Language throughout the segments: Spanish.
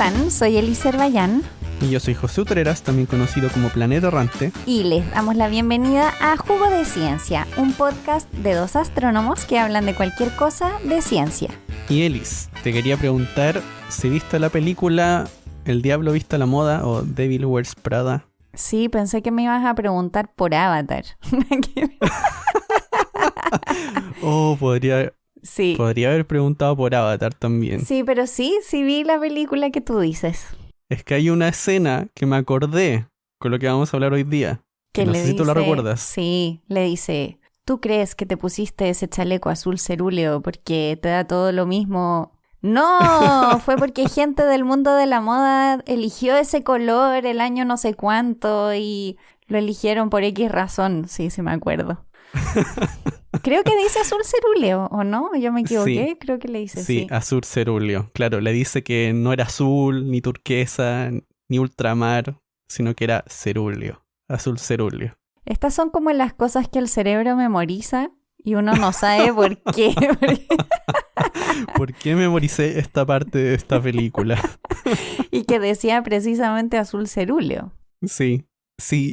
están? Soy Elise Erbayán. Y yo soy José Utreras, también conocido como Planeta Errante. Y les damos la bienvenida a Jugo de Ciencia, un podcast de dos astrónomos que hablan de cualquier cosa de ciencia. Y Elis, te quería preguntar si viste la película El Diablo Viste a la Moda o Devil Wears Prada. Sí, pensé que me ibas a preguntar por Avatar. Podría Sí. haber preguntado por Avatar también. Sí, pero sí vi la película que tú dices. Es que hay una escena que me acordé con lo que vamos a hablar hoy día. Que no le sé si tú la dice- recuerdas. Sí, le dice, ¿tú crees que te pusiste ese chaleco azul cerúleo porque te da todo lo mismo? No, fue porque gente del mundo de la moda eligió ese color el año no sé cuánto y lo eligieron por X razón. Sí, me acuerdo. Creo que dice azul cerúleo, ¿o no? Yo me equivoqué, Sí. creo que le dice Sí, sí. azul cerúleo. Claro, le dice que no era azul, ni turquesa, ni ultramar, sino que era cerúleo. Azul cerúleo. Estas son como las cosas que el cerebro memoriza y uno no sabe por qué. ¿Por qué memoricé esta parte de esta película? Y que decía precisamente azul cerúleo. Sí,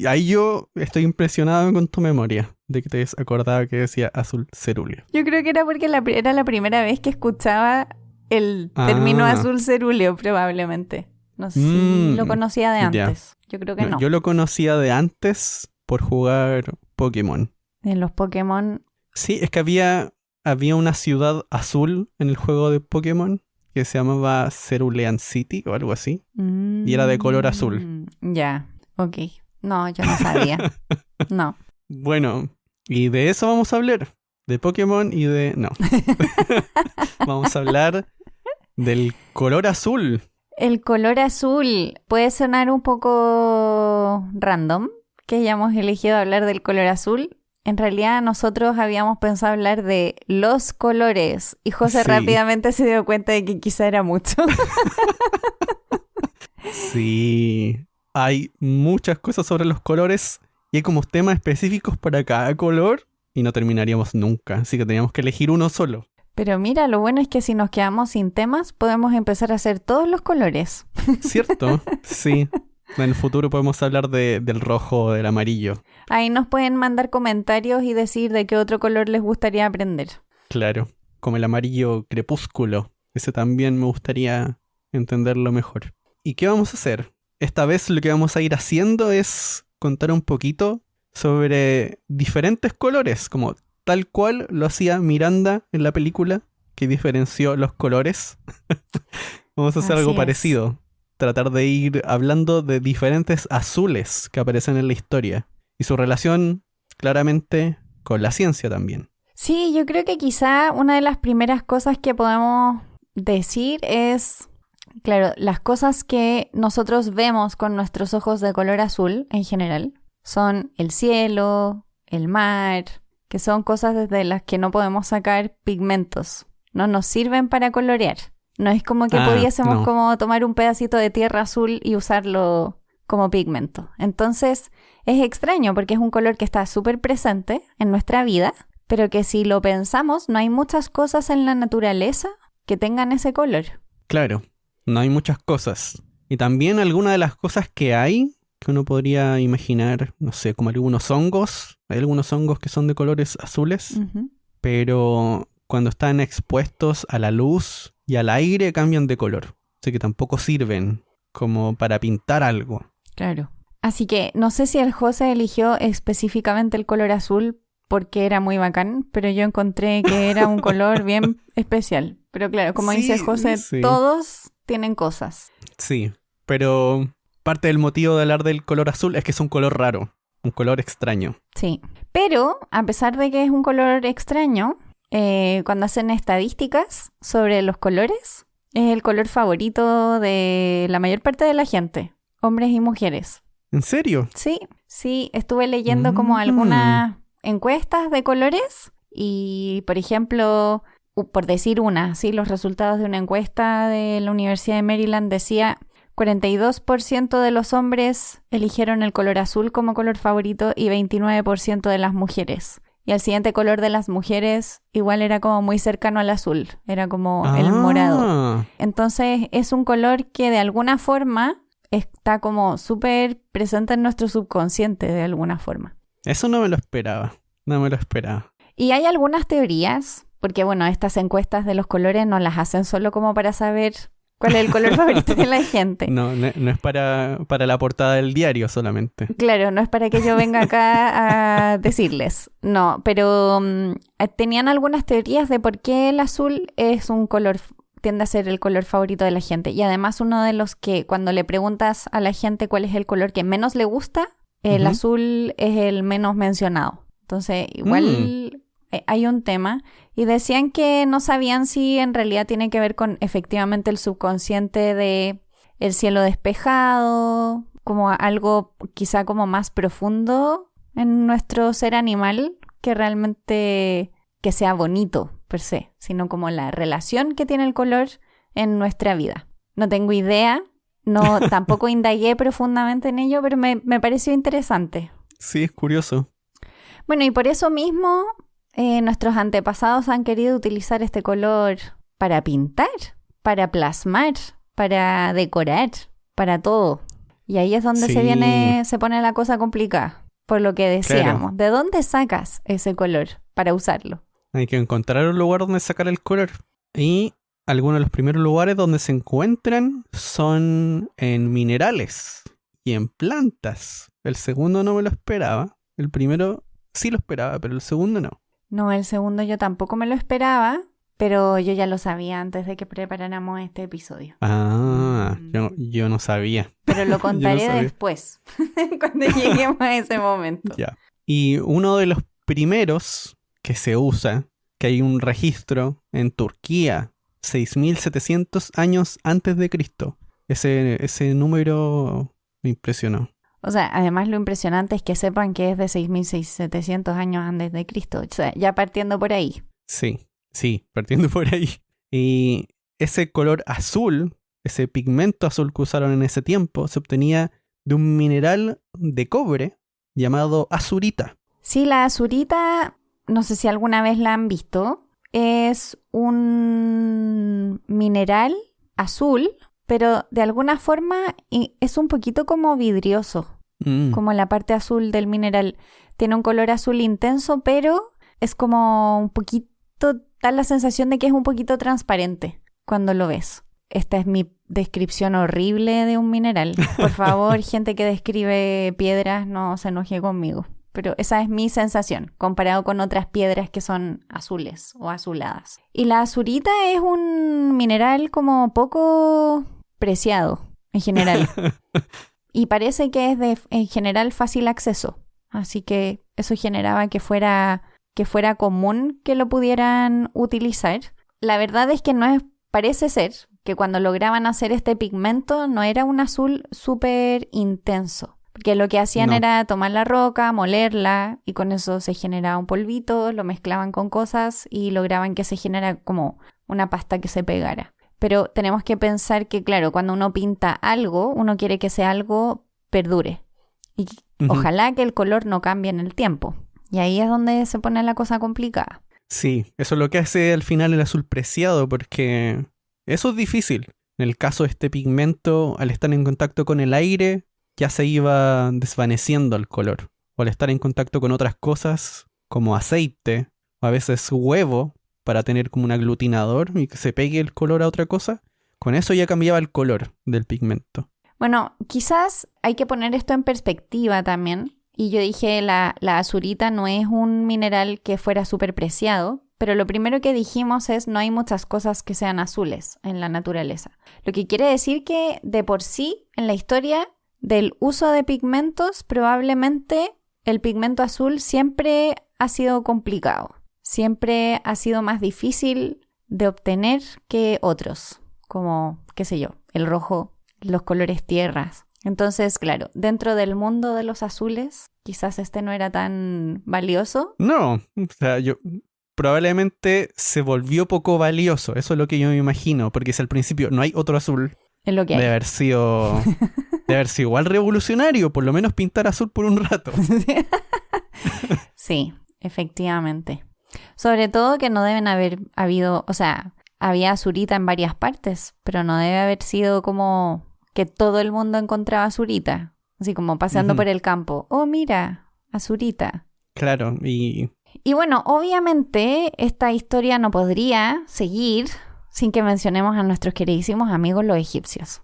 ahí yo estoy impresionado con tu memoria, de que te acordaba que decía azul cerúleo. Yo creo que era porque era la primera vez que escuchaba el término azul cerúleo, probablemente. No sé si lo conocía de ya. antes. Yo creo que no. Yo lo conocía de antes por jugar Pokémon. En los Pokémon... Sí, es que había una ciudad azul en el juego de Pokémon que se llamaba Cerulean City o algo así. Y era de color azul. Ya, ok. No, yo no sabía. No. Bueno, y de eso vamos a hablar. De Pokémon y de... No. Vamos a hablar del color azul. El color azul puede sonar un poco random, que hayamos elegido hablar del color azul. En realidad nosotros habíamos pensado hablar de los colores y José Sí. rápidamente se dio cuenta de que quizá era mucho. Sí, hay muchas cosas sobre los colores y hay como temas específicos para cada color y no terminaríamos nunca, así que teníamos que elegir uno solo. Pero mira, lo bueno es que si nos quedamos sin temas, podemos empezar a hacer todos los colores. ¿Cierto? Sí. En el futuro podemos hablar del rojo o del amarillo. Ahí nos pueden mandar comentarios y decir de qué otro color les gustaría aprender. Claro, como el amarillo crepúsculo. Ese también me gustaría entenderlo mejor. ¿Y qué vamos a hacer? Esta vez lo que vamos a ir haciendo es contar un poquito sobre diferentes colores, como tal cual lo hacía Miranda en la película, que diferenció los colores. Vamos a hacer Así algo es. parecido. Tratar de ir hablando de diferentes azules que aparecen en la historia. Y su relación, claramente, con la ciencia también. Sí, yo creo que quizá una de las primeras cosas que podemos decir es, claro, las cosas que nosotros vemos con nuestros ojos de color azul en general son el cielo, el mar, que son cosas desde las que no podemos sacar pigmentos. No nos sirven para colorear. No es como que pudiésemos no. como tomar un pedacito de tierra azul y usarlo como pigmento. Entonces es extraño porque es un color que está súper presente en nuestra vida, pero que si lo pensamos no hay muchas cosas en la naturaleza que tengan ese color. Claro, no hay muchas cosas. Y también algunas de las cosas que hay, que uno podría imaginar, no sé, como algunos hongos. Hay algunos hongos que son de colores azules, Ujú. pero cuando están expuestos a la luz y al aire cambian de color. Así que tampoco sirven como para pintar algo. Claro. Así que no sé si el José eligió específicamente el color azul porque era muy bacán, pero yo encontré que era un color bien especial. Pero claro, como Sí, dice José, sí. todos tienen cosas. Sí, pero parte del motivo de hablar del color azul es que es un color raro, un color extraño. Sí. Pero a pesar de que es un color extraño, cuando hacen estadísticas sobre los colores, es el color favorito de la mayor parte de la gente, hombres y mujeres. ¿En serio? Sí, estuve leyendo como algunas encuestas de colores y, por ejemplo, por decir una, ¿sí? Los resultados de una encuesta de la Universidad de Maryland decía 42% de los hombres eligieron el color azul como color favorito y 29% de las mujeres. y el siguiente color de las mujeres igual era como muy cercano al azul, era como el morado. Entonces es un color que de alguna forma está como súper presente en nuestro subconsciente de alguna forma. Eso no me lo esperaba, no me lo esperaba. Y hay algunas teorías, porque bueno, estas encuestas de los colores no las hacen solo como para saber cuál es el color favorito de la gente. No es para la portada del diario solamente. Claro, no es para que yo venga acá a decirles. No, pero tenían algunas teorías de por qué el azul es un color, tiende a ser el color favorito de la gente. Y además uno de los que cuando le preguntas a la gente cuál es el color que menos le gusta, el azul es el menos mencionado. Entonces, igual hay un tema. Y decían que no sabían si en realidad tiene que ver con efectivamente el subconsciente de el cielo despejado, como algo quizá como más profundo en nuestro ser animal, que realmente que sea bonito per se, sino como la relación que tiene el color en nuestra vida. No tengo idea, tampoco indagué profundamente en ello, pero me pareció interesante. Sí, es curioso. Bueno, y por eso mismo nuestros antepasados han querido utilizar este color para pintar, para plasmar, para decorar, para todo. Y ahí es donde se pone la cosa complicada, por lo que decíamos. Claro. ¿De dónde sacas ese color para usarlo? Hay que encontrar un lugar donde sacar el color. Y algunos de los primeros lugares donde se encuentran son en minerales y en plantas. El segundo no me lo esperaba. El primero sí lo esperaba, pero el segundo no. No, el segundo yo tampoco me lo esperaba, pero yo ya lo sabía antes de que preparáramos este episodio. Yo no sabía. Pero lo contaré después, cuando lleguemos a ese momento. Ya. Y uno de los primeros que se usa, que hay un registro en Turquía, 6.700 años antes de Cristo. Ese número me impresionó. O sea, además lo impresionante es que sepan que es de 6.700 años antes de Cristo. O sea, ya partiendo por ahí. Sí, partiendo por ahí. Y ese color azul, ese pigmento azul que usaron en ese tiempo, se obtenía de un mineral de cobre llamado azurita. Sí, la azurita, no sé si alguna vez la han visto, es un mineral azul, pero de alguna forma es un poquito como vidrioso, como la parte azul del mineral. Tiene un color azul intenso, pero es como un poquito, da la sensación de que es un poquito transparente cuando lo ves. Esta es mi descripción horrible de un mineral. Por favor, gente que describe piedras, no se enoje conmigo. Pero esa es mi sensación, comparado con otras piedras que son azules o azuladas. Y la azurita es un mineral como poco preciado, en general. Y parece que es en general fácil acceso. Así que eso generaba que fuera común que lo pudieran utilizar. La verdad es que parece ser que cuando lograban hacer este pigmento no era un azul súper intenso. Porque lo que hacían era tomar la roca, molerla, y con eso se generaba un polvito, lo mezclaban con cosas y lograban que se generara como una pasta que se pegara. Pero tenemos que pensar que, claro, cuando uno pinta algo, uno quiere que ese algo perdure. Y ojalá que el color no cambie en el tiempo. Y ahí es donde se pone la cosa complicada. Sí, eso es lo que hace al final el azul preciado, porque eso es difícil. En el caso de este pigmento, al estar en contacto con el aire, ya se iba desvaneciendo el color. O al estar en contacto con otras cosas, como aceite, o a veces huevo, para tener como un aglutinador y que se pegue el color a otra cosa, con eso ya cambiaba el color del pigmento. Bueno, quizás hay que poner esto en perspectiva también. Y yo dije, la azurita no es un mineral que fuera súper preciado, pero lo primero que dijimos es no hay muchas cosas que sean azules en la naturaleza. Lo que quiere decir que de por sí, en la historia del uso de pigmentos, probablemente el pigmento azul siempre ha sido complicado. Siempre ha sido más difícil de obtener que otros, como, qué sé yo, el rojo, los colores tierras. Entonces, claro, dentro del mundo de los azules, quizás este no era tan valioso. No, o sea, probablemente se volvió poco valioso, eso es lo que yo me imagino, porque si al principio no hay otro azul, es lo que hay. Debe haber sido igual revolucionario, por lo menos pintar azul por un rato. Sí. efectivamente. Sobre todo que no deben haber habido, o sea, había azurita en varias partes, pero no debe haber sido como que todo el mundo encontraba azurita, así como paseando por el campo. Oh, mira, azurita. Claro, y bueno, obviamente esta historia no podría seguir sin que mencionemos a nuestros queridísimos amigos los egipcios.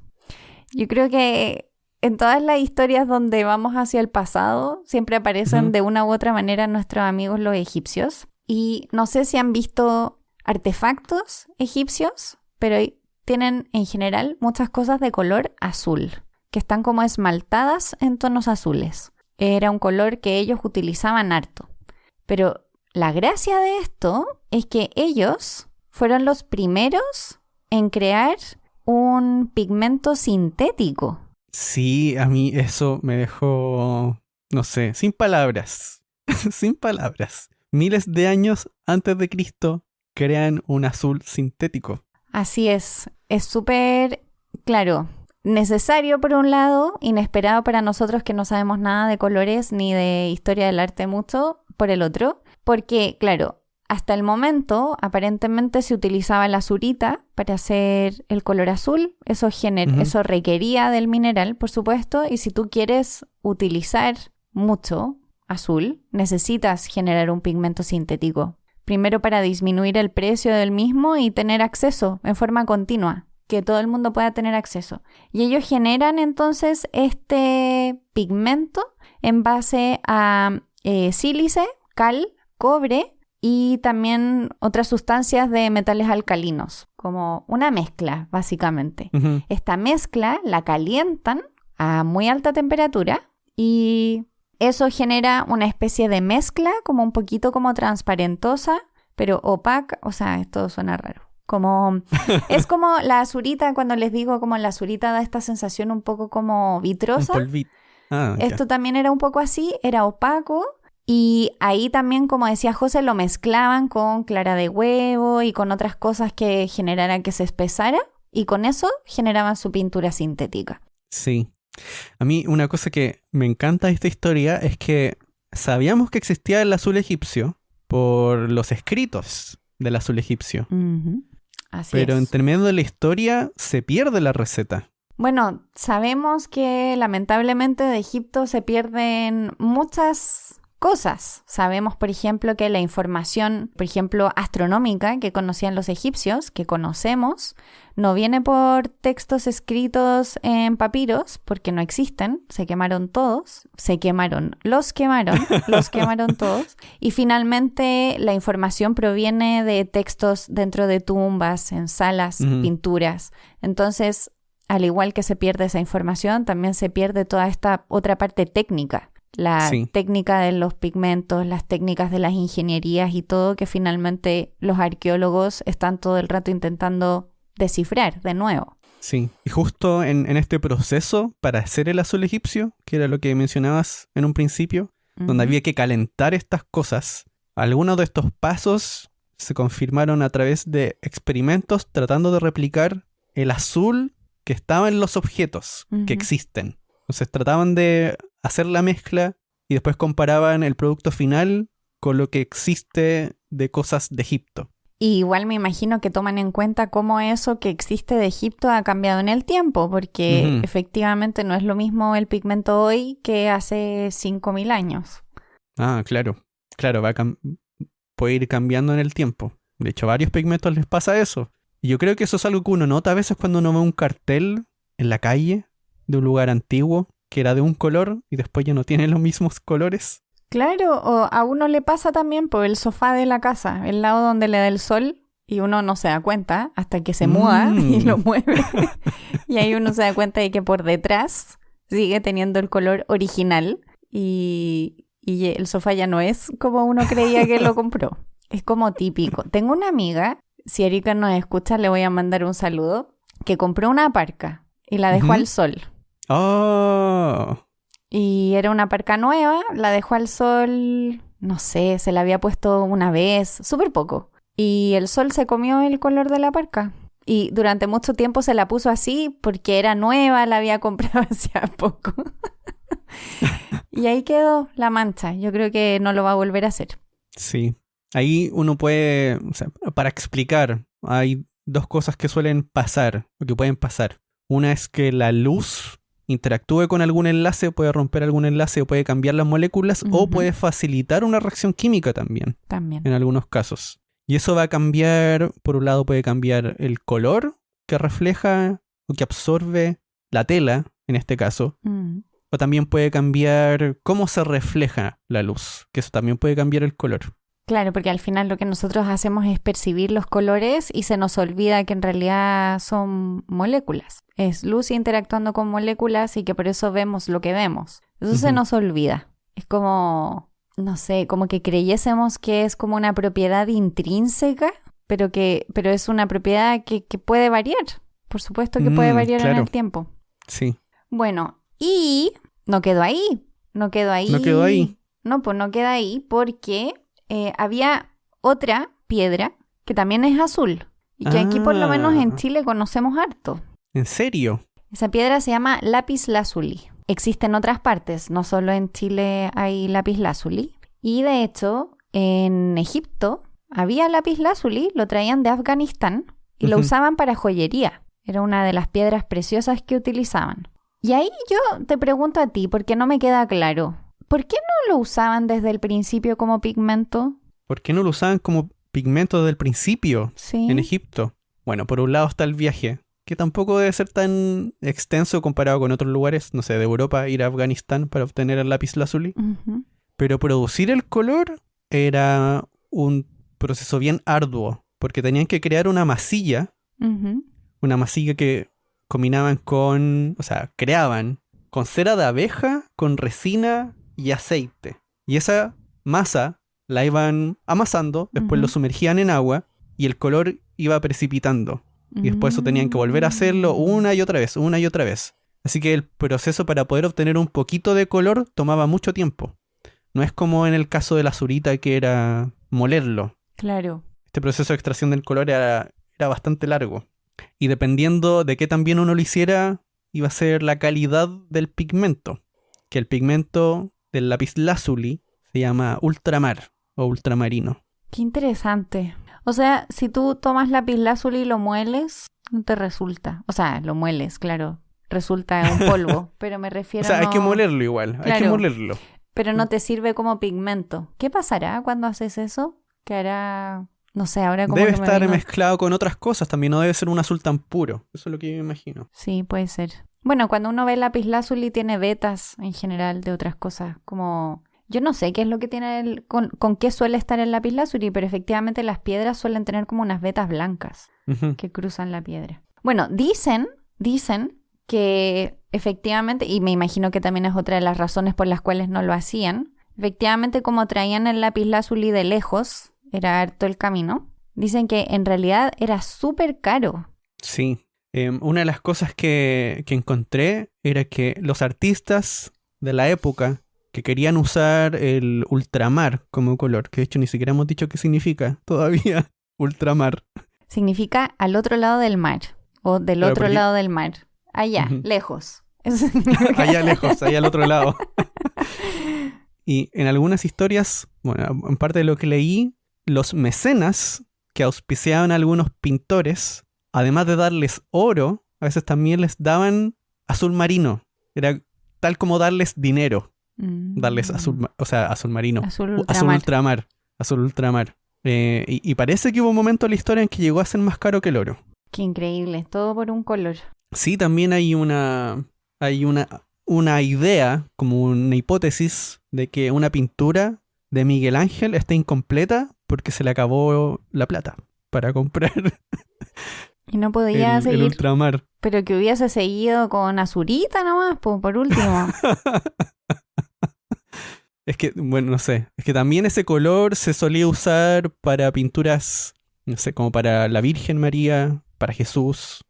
Yo creo que en todas las historias donde vamos hacia el pasado, siempre aparecen de una u otra manera nuestros amigos los egipcios. Y no sé si han visto artefactos egipcios, pero tienen en general muchas cosas de color azul, que están como esmaltadas en tonos azules. Era un color que ellos utilizaban harto. Pero la gracia de esto es que ellos fueron los primeros en crear un pigmento sintético. sí, a mí eso me dejó, no sé, sin palabras. Sin palabras. Miles de años antes de Cristo crean un azul sintético. Así es súper, claro, necesario por un lado, inesperado para nosotros que no sabemos nada de colores ni de historia del arte mucho, por el otro, porque, claro, hasta el momento aparentemente se utilizaba la azurita para hacer el color azul, eso requería del mineral, por supuesto, y si tú quieres utilizar mucho azul, necesitas generar un pigmento sintético. Primero para disminuir el precio del mismo y tener acceso en forma continua, que todo el mundo pueda tener acceso. Y ellos generan entonces este pigmento en base a sílice, cal, cobre y también otras sustancias de metales alcalinos, como una mezcla, básicamente. Esta mezcla la calientan a muy alta temperatura y eso genera una especie de mezcla, como un poquito como transparentosa, pero opaca. O sea, esto suena raro. Es como la azurita, cuando les digo como la azurita da esta sensación un poco como vitrosa. Un polvito. Esto también era un poco así, era opaco. Y ahí también, como decía José, lo mezclaban con clara de huevo y con otras cosas que generaran que se espesara. Y con eso generaban su pintura sintética. Sí. A mí una cosa que me encanta de esta historia es que sabíamos que existía el azul egipcio por los escritos del azul egipcio. Así pero es. entre medio de la historia se pierde la receta. Bueno, sabemos que lamentablemente de Egipto se pierden muchas cosas. Sabemos, por ejemplo, que la información, por ejemplo, astronómica que conocían los egipcios, que conocemos, no viene por textos escritos en papiros, porque no existen, se quemaron todos, los quemaron todos, y finalmente la información proviene de textos dentro de tumbas, en salas, pinturas. Entonces, al igual que se pierde esa información, también se pierde toda esta otra parte técnica. La técnica de los pigmentos, las técnicas de las ingenierías y todo que finalmente los arqueólogos están todo el rato intentando descifrar de nuevo. Sí, y justo en este proceso para hacer el azul egipcio, que era lo que mencionabas en un principio, donde había que calentar estas cosas, algunos de estos pasos se confirmaron a través de experimentos tratando de replicar el azul que estaba en los objetos que existen. Entonces trataban de hacer la mezcla y después comparaban el producto final con lo que existe de cosas de Egipto. Y igual me imagino que toman en cuenta cómo eso que existe de Egipto ha cambiado en el tiempo, porque efectivamente no es lo mismo el pigmento hoy que hace 5.000 años. Ah, claro. Claro, puede ir cambiando en el tiempo. De hecho, a varios pigmentos les pasa eso. Y yo creo que eso es algo que uno nota a veces cuando uno ve un cartel en la calle de un lugar antiguo que era de un color y después ya no tiene los mismos colores. Claro, o a uno le pasa también por el sofá de la casa, el lado donde le da el sol, y uno no se da cuenta hasta que se muda y lo mueve. Y ahí uno se da cuenta de que por detrás sigue teniendo el color original y el sofá ya no es como uno creía que lo compró. Es como típico. Tengo una amiga, si Erika nos escucha le voy a mandar un saludo, que compró una parca y la dejó al sol. ¡Oh! Y era una parca nueva, la dejó al sol, no sé, se la había puesto una vez, súper poco. Y el sol se comió el color de la parca. Y durante mucho tiempo se la puso así porque era nueva, la había comprado hacía poco. Y ahí quedó la mancha. Yo creo que no lo va a volver a hacer. Sí. Ahí uno puede, o sea, para explicar, hay dos cosas que suelen pasar, o que pueden pasar. Una es que la luz interactúe con algún enlace, puede romper algún enlace o puede cambiar las moléculas o puede facilitar una reacción química también, en algunos casos. Y eso va a cambiar, por un lado puede cambiar el color que refleja o que absorbe la tela, en este caso. O también puede cambiar cómo se refleja la luz, que eso también puede cambiar el color. Claro, porque al final lo que nosotros hacemos es percibir los colores y se nos olvida que en realidad son moléculas. Es luz interactuando con moléculas y que por eso vemos lo que vemos. Eso se nos olvida. Es como, no sé, como que creyésemos que es como una propiedad intrínseca, pero es una propiedad que puede variar. Por supuesto que puede variar en el tiempo. Sí. Bueno, y no quedó ahí. No quedó ahí. No, pues no queda ahí porque había otra piedra que también es azul y que aquí por lo menos en Chile conocemos harto. ¿En serio? Esa piedra se llama lapislázuli. Existe en otras partes, no solo en Chile hay lapislázuli. Y de hecho, en Egipto había lapislázuli, lo traían de Afganistán y lo usaban para joyería. Era una de las piedras preciosas que utilizaban. Y ahí yo te pregunto a ti, porque no me queda claro. ¿Por qué no lo usaban desde el principio como pigmento? ¿Por qué no lo usaban como pigmento desde el principio en Sí. Egipto? Bueno, por un lado está el viaje, que tampoco debe ser tan extenso comparado con otros lugares, no sé, de Europa, ir a Afganistán para obtener el lapislázuli. Pero producir el color era un proceso bien arduo, porque tenían que crear una masilla que combinaban creaban con cera de abeja, con resina y aceite. Y esa masa la iban amasando, después lo sumergían en agua y el color iba precipitando. Y después eso tenían que volver a hacerlo una y otra vez. Así que el proceso para poder obtener un poquito de color tomaba mucho tiempo. No es como en el caso de la azurita, que era molerlo. Claro. Este proceso de extracción del color era bastante largo. Y dependiendo de qué tan bien uno lo hiciera, iba a ser la calidad del pigmento. Que el pigmento del lapislázuli se llama ultramar o ultramarino. Qué interesante. O sea, si tú tomas lapislázuli y lo mueles, no te resulta. O sea, lo mueles, claro. Resulta un polvo, pero me refiero hay que molerlo igual, hay que molerlo. Pero no te sirve como pigmento. ¿Qué pasará cuando haces eso? ¿Qué hará? No sé, ahora como debe estar mezclado con otras cosas también, no debe ser un azul tan puro. Eso es lo que yo me imagino. Sí, puede ser. Bueno, cuando uno ve lapislázuli tiene vetas en general de otras cosas, como... Yo no sé qué es lo que tiene con qué suele estar el lapislázuli, pero efectivamente las piedras suelen tener como unas vetas blancas que cruzan la piedra. Bueno, dicen que efectivamente, y me imagino que también es otra de las razones por las cuales no lo hacían, efectivamente como traían el lapislázuli de lejos, era harto el camino, dicen que en realidad era súper caro. Sí. Una de las cosas que encontré era que los artistas de la época que querían usar el ultramar como color, que de hecho ni siquiera hemos dicho qué significa todavía ultramar. Significa al otro lado del mar, o del otro lado del mar. Allá, lejos. Allá lejos, allá al otro lado. Y en algunas historias, bueno, en parte de lo que leí, los mecenas que auspiciaban a algunos pintores, además de darles oro, a veces también les daban azul marino. Era tal como darles dinero. Darles azul marino. Azul ultramar. Y parece que hubo un momento en la historia en que llegó a ser más caro que el oro. Qué increíble, todo por un color. Sí, también hay una idea, como una hipótesis, de que una pintura de Miguel Ángel está incompleta porque se le acabó la plata para comprar. Y no podía seguir. El ultramar. Pero que hubiese seguido con azurita nomás, por último. Es que, bueno, no sé. Es que también ese color se solía usar para pinturas, no sé, como para la Virgen María, para Jesús.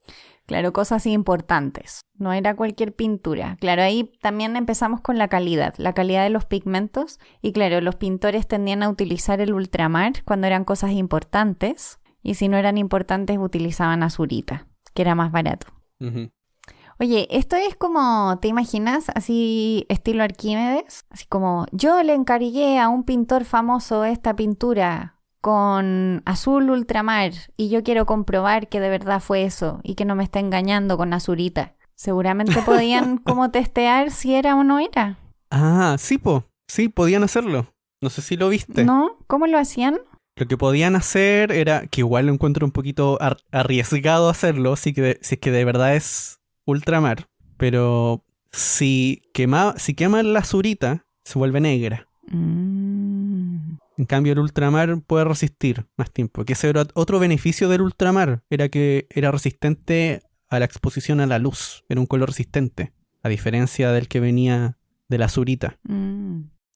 Claro, cosas importantes. No era cualquier pintura. Claro, ahí también empezamos con la calidad de los pigmentos. Y claro, los pintores tendían a utilizar el ultramar cuando eran cosas importantes. Y si no eran importantes, utilizaban azurita, que era más barato. Oye, esto es como, ¿te imaginas? Así estilo Arquímedes. Así como, yo le encargué a un pintor famoso esta pintura con azul ultramar y yo quiero comprobar que de verdad fue eso y que no me está engañando con azurita. Seguramente podían como testear si era o no era. Ah, sí, sí, podían hacerlo. No sé si lo viste. ¿No? ¿Cómo lo hacían? Lo que podían hacer era, que igual lo encuentro un poquito arriesgado hacerlo, si es que de verdad es ultramar, pero si queman la azurita, se vuelve negra. En cambio, el ultramar puede resistir más tiempo, que ese era otro beneficio del ultramar, era que era resistente a la exposición a la luz, era un color resistente, a diferencia del que venía de la azurita.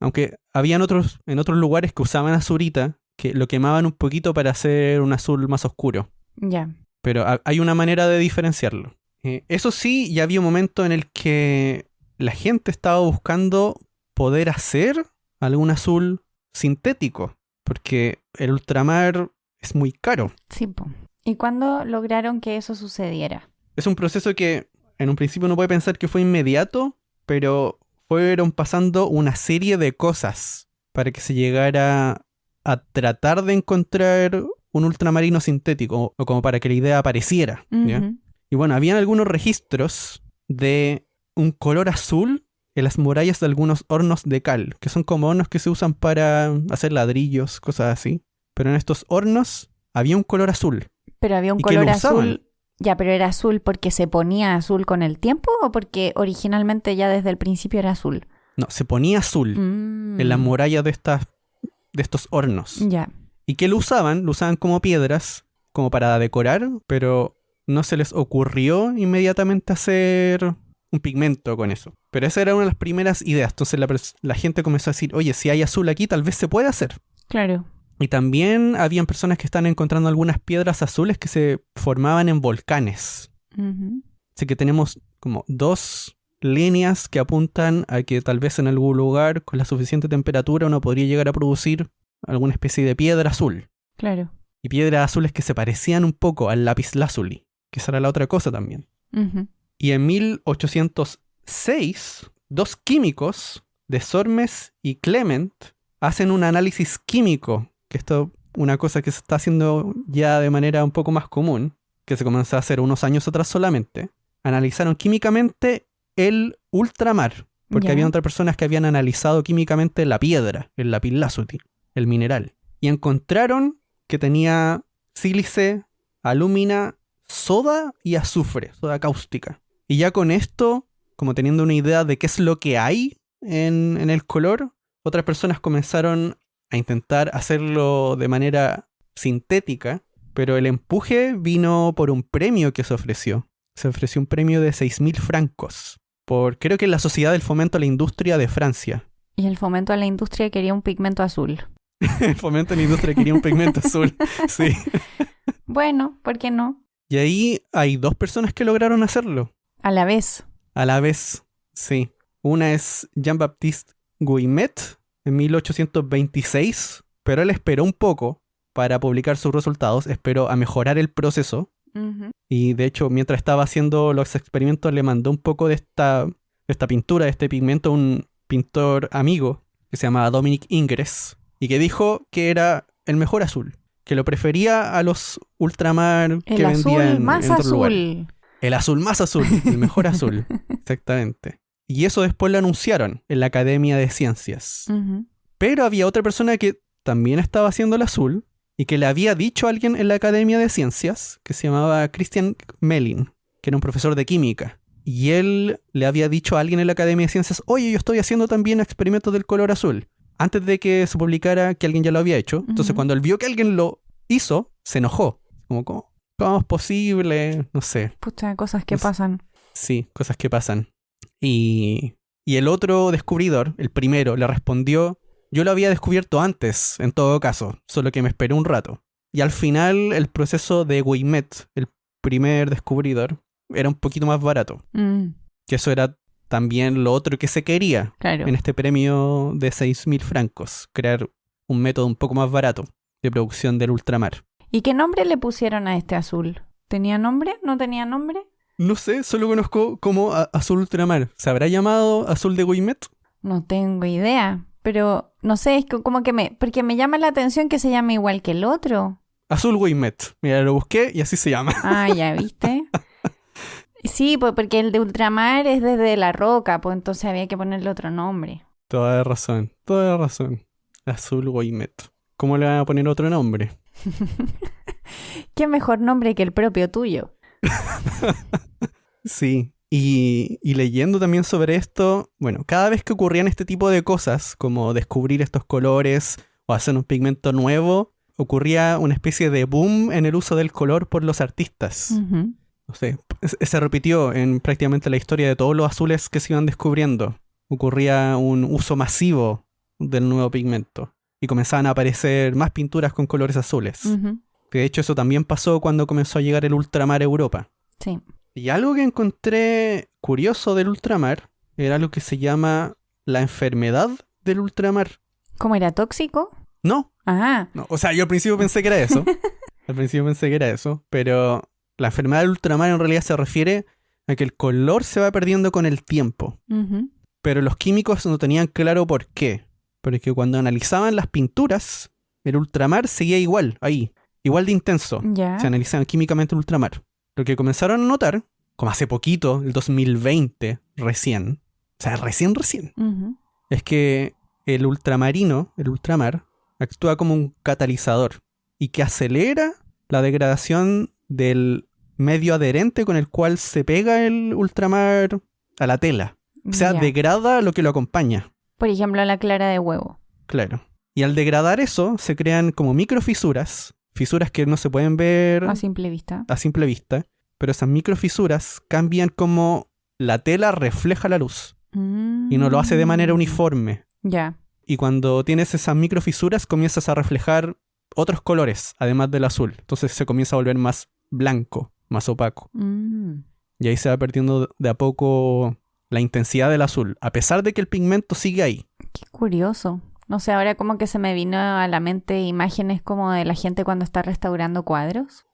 Aunque habían en otros lugares que usaban azurita, que lo quemaban un poquito para hacer un azul más oscuro. Ya. Pero hay una manera de diferenciarlo. Eso sí, ya había un momento en el que la gente estaba buscando poder hacer algún azul sintético, porque el ultramar es muy caro. Sí, po. ¿Y cuándo lograron que eso sucediera? Es un proceso que en un principio uno puede pensar que fue inmediato, pero fueron pasando una serie de cosas para que se llegara a tratar de encontrar un ultramarino sintético, o como para que la idea apareciera, ¿ya? Ujú. Y bueno, habían algunos registros de un color azul en las murallas de algunos hornos de cal, que son como hornos que se usan para hacer ladrillos, cosas así. Pero en estos hornos había un color azul. Pero había un ¿Y que lo color usaban? azul. Ya, pero ¿era azul porque se ponía azul con el tiempo o porque originalmente ya desde el principio era azul? No, se ponía azul en las murallas de estos hornos. Ya. ¿Y qué lo usaban? Lo usaban como piedras, como para decorar, pero no se les ocurrió inmediatamente hacer un pigmento con eso. Pero esa era una de las primeras ideas. Entonces la gente comenzó a decir, oye, si hay azul aquí, tal vez se puede hacer. Claro. Y también habían personas que están encontrando algunas piedras azules que se formaban en volcanes. Ujú. Así que tenemos como dos líneas que apuntan a que tal vez en algún lugar con la suficiente temperatura uno podría llegar a producir alguna especie de piedra azul. Claro. Y piedras azules que se parecían un poco al lapislázuli, que esa era la otra cosa también. Ujú. Y en 1806, dos químicos, Desormes y Clement, hacen un análisis químico, que esto es una cosa que se está haciendo ya de manera un poco más común, que se comenzó a hacer unos años atrás solamente. Analizaron químicamente el ultramar, porque Ya. había otras personas que habían analizado químicamente la piedra, el lapislázuli, el mineral. Y encontraron que tenía sílice, alúmina, soda y azufre, soda cáustica. Y ya con esto, como teniendo una idea de qué es lo que hay en el color, otras personas comenzaron a intentar hacerlo de manera sintética, pero el empuje vino por un premio que se ofreció. Se ofreció un premio de 6.000 francos, por creo que la Sociedad del Fomento a la Industria de Francia. Y el fomento a la industria quería un pigmento azul. El Fomento a la Industria quería un pigmento azul, sí. Bueno, ¿por qué no? Y ahí hay dos personas que lograron hacerlo. A la vez. A la vez, sí. Una es Jean-Baptiste Guillemette en 1826, pero él esperó un poco para publicar sus resultados, esperó a mejorar el proceso. Ujú. Y de hecho, mientras estaba haciendo los experimentos, le mandó un poco de esta pintura, de este pigmento, a un pintor amigo que se llamaba Dominic Ingres, y que dijo que era el mejor azul, que lo prefería a los ultramar que El azul vendían más en otro lugar. azul. El azul más azul, el mejor azul, exactamente. Y eso después lo anunciaron en la Academia de Ciencias. Ujú. Pero había otra persona que también estaba haciendo el azul y que le había dicho a alguien en la Academia de Ciencias, que se llamaba Christian Mellin, que era un profesor de química. Y él le había dicho a alguien en la Academia de Ciencias, oye, yo estoy haciendo también experimentos del color azul. Antes de que se publicara que alguien ya lo había hecho. Entonces cuando él vio que alguien lo hizo, se enojó. Como, ¿cómo es posible? No sé. Pucha, cosas que pasan. Sí, cosas que pasan. Y el otro descubridor, el primero, le respondió, yo lo había descubierto antes, en todo caso, solo que me esperé un rato. Y al final el proceso de Guillemette, el primer descubridor, era un poquito más barato. Que eso era también lo otro que se quería Claro. en este premio de 6.000 francos, crear un método un poco más barato de producción del ultramar. ¿Y qué nombre le pusieron a este azul? ¿Tenía nombre? ¿No tenía nombre? No sé, solo conozco como azul ultramar. ¿Se habrá llamado azul de Wilmette? No tengo idea, pero no sé, es como que porque me llama la atención que se llame igual que el otro. Azul Wilmette. Mira, lo busqué y así se llama. Ah, ya viste. Sí, pues porque el de ultramar es desde la roca, pues entonces había que ponerle otro nombre. Toda razón, toda razón. Azul Wilmette. ¿Cómo le van a poner otro nombre? ¿Qué mejor nombre que el propio tuyo? Sí, y leyendo también sobre esto, bueno, cada vez que ocurrían este tipo de cosas, como descubrir estos colores o hacer un pigmento nuevo, ocurría una especie de boom en el uso del color por los artistas. Ujú. No sé, se repitió en prácticamente la historia de todos los azules que se iban descubriendo. Ocurría un uso masivo del nuevo pigmento y comenzaban a aparecer más pinturas con colores azules. Ujú. De hecho, eso también pasó cuando comenzó a llegar el ultramar a Europa. Sí. Y algo que encontré curioso del ultramar era lo que se llama la enfermedad del ultramar. ¿Cómo era tóxico? No, Ah, no, o sea, yo al principio pensé que era eso. Al principio pensé que era eso, pero la enfermedad del ultramar en realidad se refiere a que el color se va perdiendo con el tiempo. ujú. Pero los químicos no tenían claro por qué. Porque cuando analizaban las pinturas, el ultramar seguía igual, ahí, igual de intenso. Ya. Se analizaban químicamente el ultramar. Lo que comenzaron a notar, como hace poquito, el 2020, recién, o sea, recién, Ujú. es que el ultramarino, el ultramar, actúa como un catalizador y que acelera la degradación del medio adherente con el cual se pega el ultramar a la tela. O sea, Ya. degrada lo que lo acompaña, Por ejemplo, la clara de huevo. claro. Y al degradar eso, se crean como microfisuras, fisuras que no se pueden ver A simple vista. a simple vista, pero esas microfisuras cambian como la tela refleja la luz y no lo hace de manera uniforme. Ya. Y cuando tienes esas microfisuras comienzas a reflejar otros colores, además del azul. Entonces se comienza a volver más blanco, más opaco. Mm. Y ahí se va perdiendo de a poco la intensidad del azul, a pesar de que el pigmento sigue ahí. Qué curioso. No sé, ahora como que se me vino a la mente imágenes como de la gente cuando está restaurando cuadros.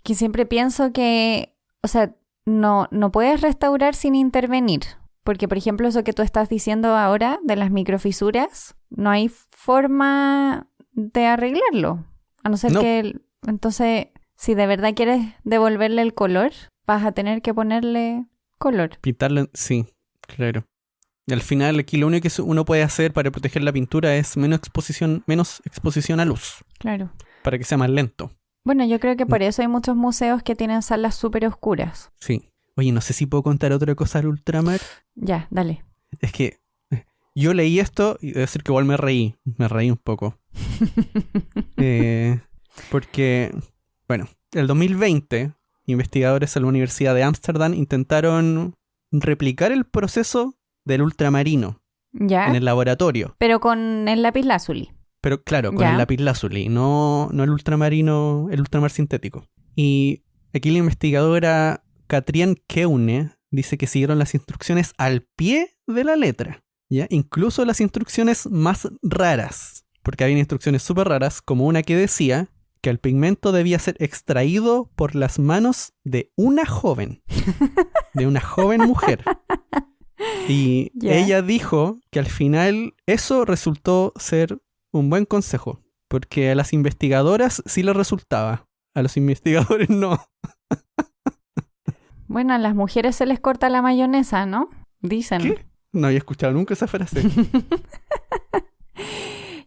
Que siempre pienso que, o sea, no puedes restaurar sin intervenir. Porque, por ejemplo, eso que tú estás diciendo ahora de las microfisuras, no hay forma de arreglarlo. A no ser No. que, entonces, si de verdad quieres devolverle el color, vas a tener que ponerle color. Pintarlo, sí, claro. Y al final aquí lo único que uno puede hacer para proteger la pintura es menos exposición a luz, Claro. para que sea más lento. Bueno, yo creo que por eso hay muchos museos que tienen salas súper oscuras. Sí. Oye, no sé si puedo contar otra cosa al ultramar. Ya, dale. Es que yo leí esto y debo decir que igual me reí un poco. Porque, bueno, el 2020, investigadores de la Universidad de Ámsterdam intentaron replicar el proceso del ultramarino Ya. en el laboratorio. Pero con el lapislázuli. Pero claro, con Ya. el lapislázuli, no el ultramarino, el ultramar sintético. Y aquí la investigadora Katrien Keune dice que siguieron las instrucciones al pie de la letra, ¿ya? Incluso las instrucciones más raras, porque había instrucciones súper raras, como una que decía que el pigmento debía ser extraído por las manos de una joven mujer. Y Ya. ella dijo que al final eso resultó ser un buen consejo, porque a las investigadoras sí les resultaba, a los investigadores no. Bueno, a las mujeres se les corta la mayonesa, ¿no? Dicen. ¿Qué? No había escuchado nunca esa frase.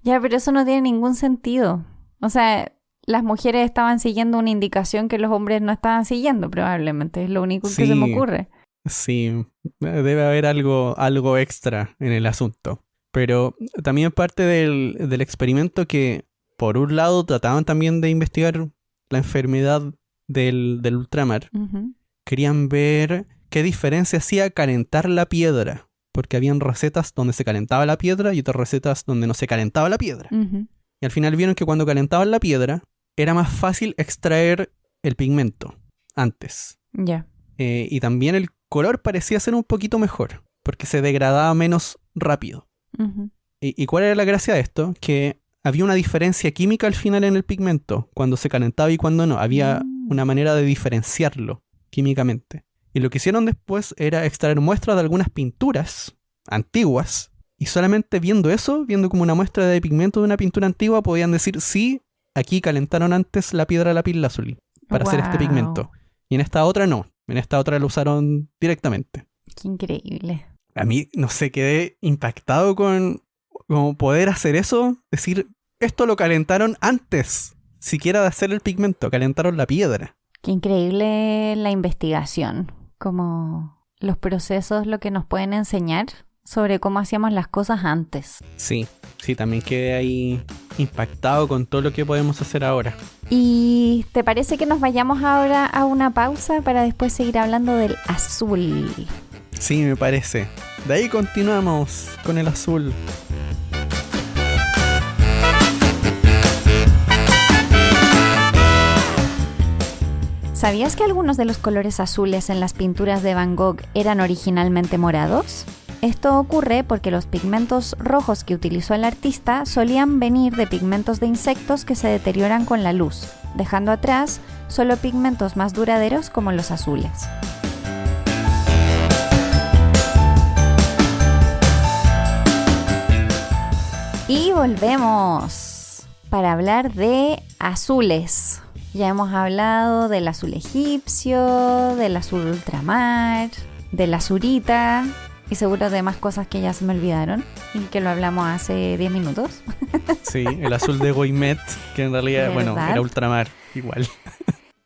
Ya, pero eso no tiene ningún sentido. O sea, las mujeres estaban siguiendo una indicación que los hombres no estaban siguiendo, probablemente. Es lo único que se me Sí. ocurre. Sí, debe haber algo extra en el asunto. Pero también parte del experimento que, por un lado, trataban también de investigar la enfermedad del ultramar. Ujú. Querían ver qué diferencia hacía calentar la piedra. Porque habían recetas donde se calentaba la piedra y otras recetas donde no se calentaba la piedra. Ujú. Y al final vieron que cuando calentaban la piedra, era más fácil extraer el pigmento antes. Ya. Y también el color parecía ser un poquito mejor, porque se degradaba menos rápido. Ujú. ¿Y cuál era la gracia de esto? Que había una diferencia química al final en el pigmento, cuando se calentaba y cuando no. Había una manera de diferenciarlo. químicamente. Y lo que hicieron después era extraer muestras de algunas pinturas antiguas, y solamente viendo eso, viendo como una muestra de pigmento de una pintura antigua, podían decir, sí, aquí calentaron antes la piedra lapislázuli para hacer este pigmento. Y en esta otra no, en esta otra lo usaron directamente. Qué increíble. A mí, no sé, quedé impactado con como poder hacer eso, decir, esto lo calentaron antes, siquiera de hacer el pigmento, calentaron la piedra. Qué increíble la investigación, como los procesos, lo que nos pueden enseñar sobre cómo hacíamos las cosas antes. Sí, también quedé ahí impactado con todo lo que podemos hacer ahora. ¿Y te parece que nos vayamos ahora a una pausa para después seguir hablando del azul? Sí, me parece. De ahí continuamos con el azul. ¿Sabías que algunos de los colores azules en las pinturas de Van Gogh eran originalmente morados? Esto ocurre porque los pigmentos rojos que utilizó el artista solían venir de pigmentos de insectos que se deterioran con la luz, dejando atrás solo pigmentos más duraderos como los azules. Y volvemos para hablar de azules. Ya hemos hablado del azul egipcio, del azul ultramar, del azurita y seguro de más cosas que ya se me olvidaron y que lo hablamos hace 10 minutos. Sí, el azul de Goimet, que en realidad, bueno, era ultramar igual.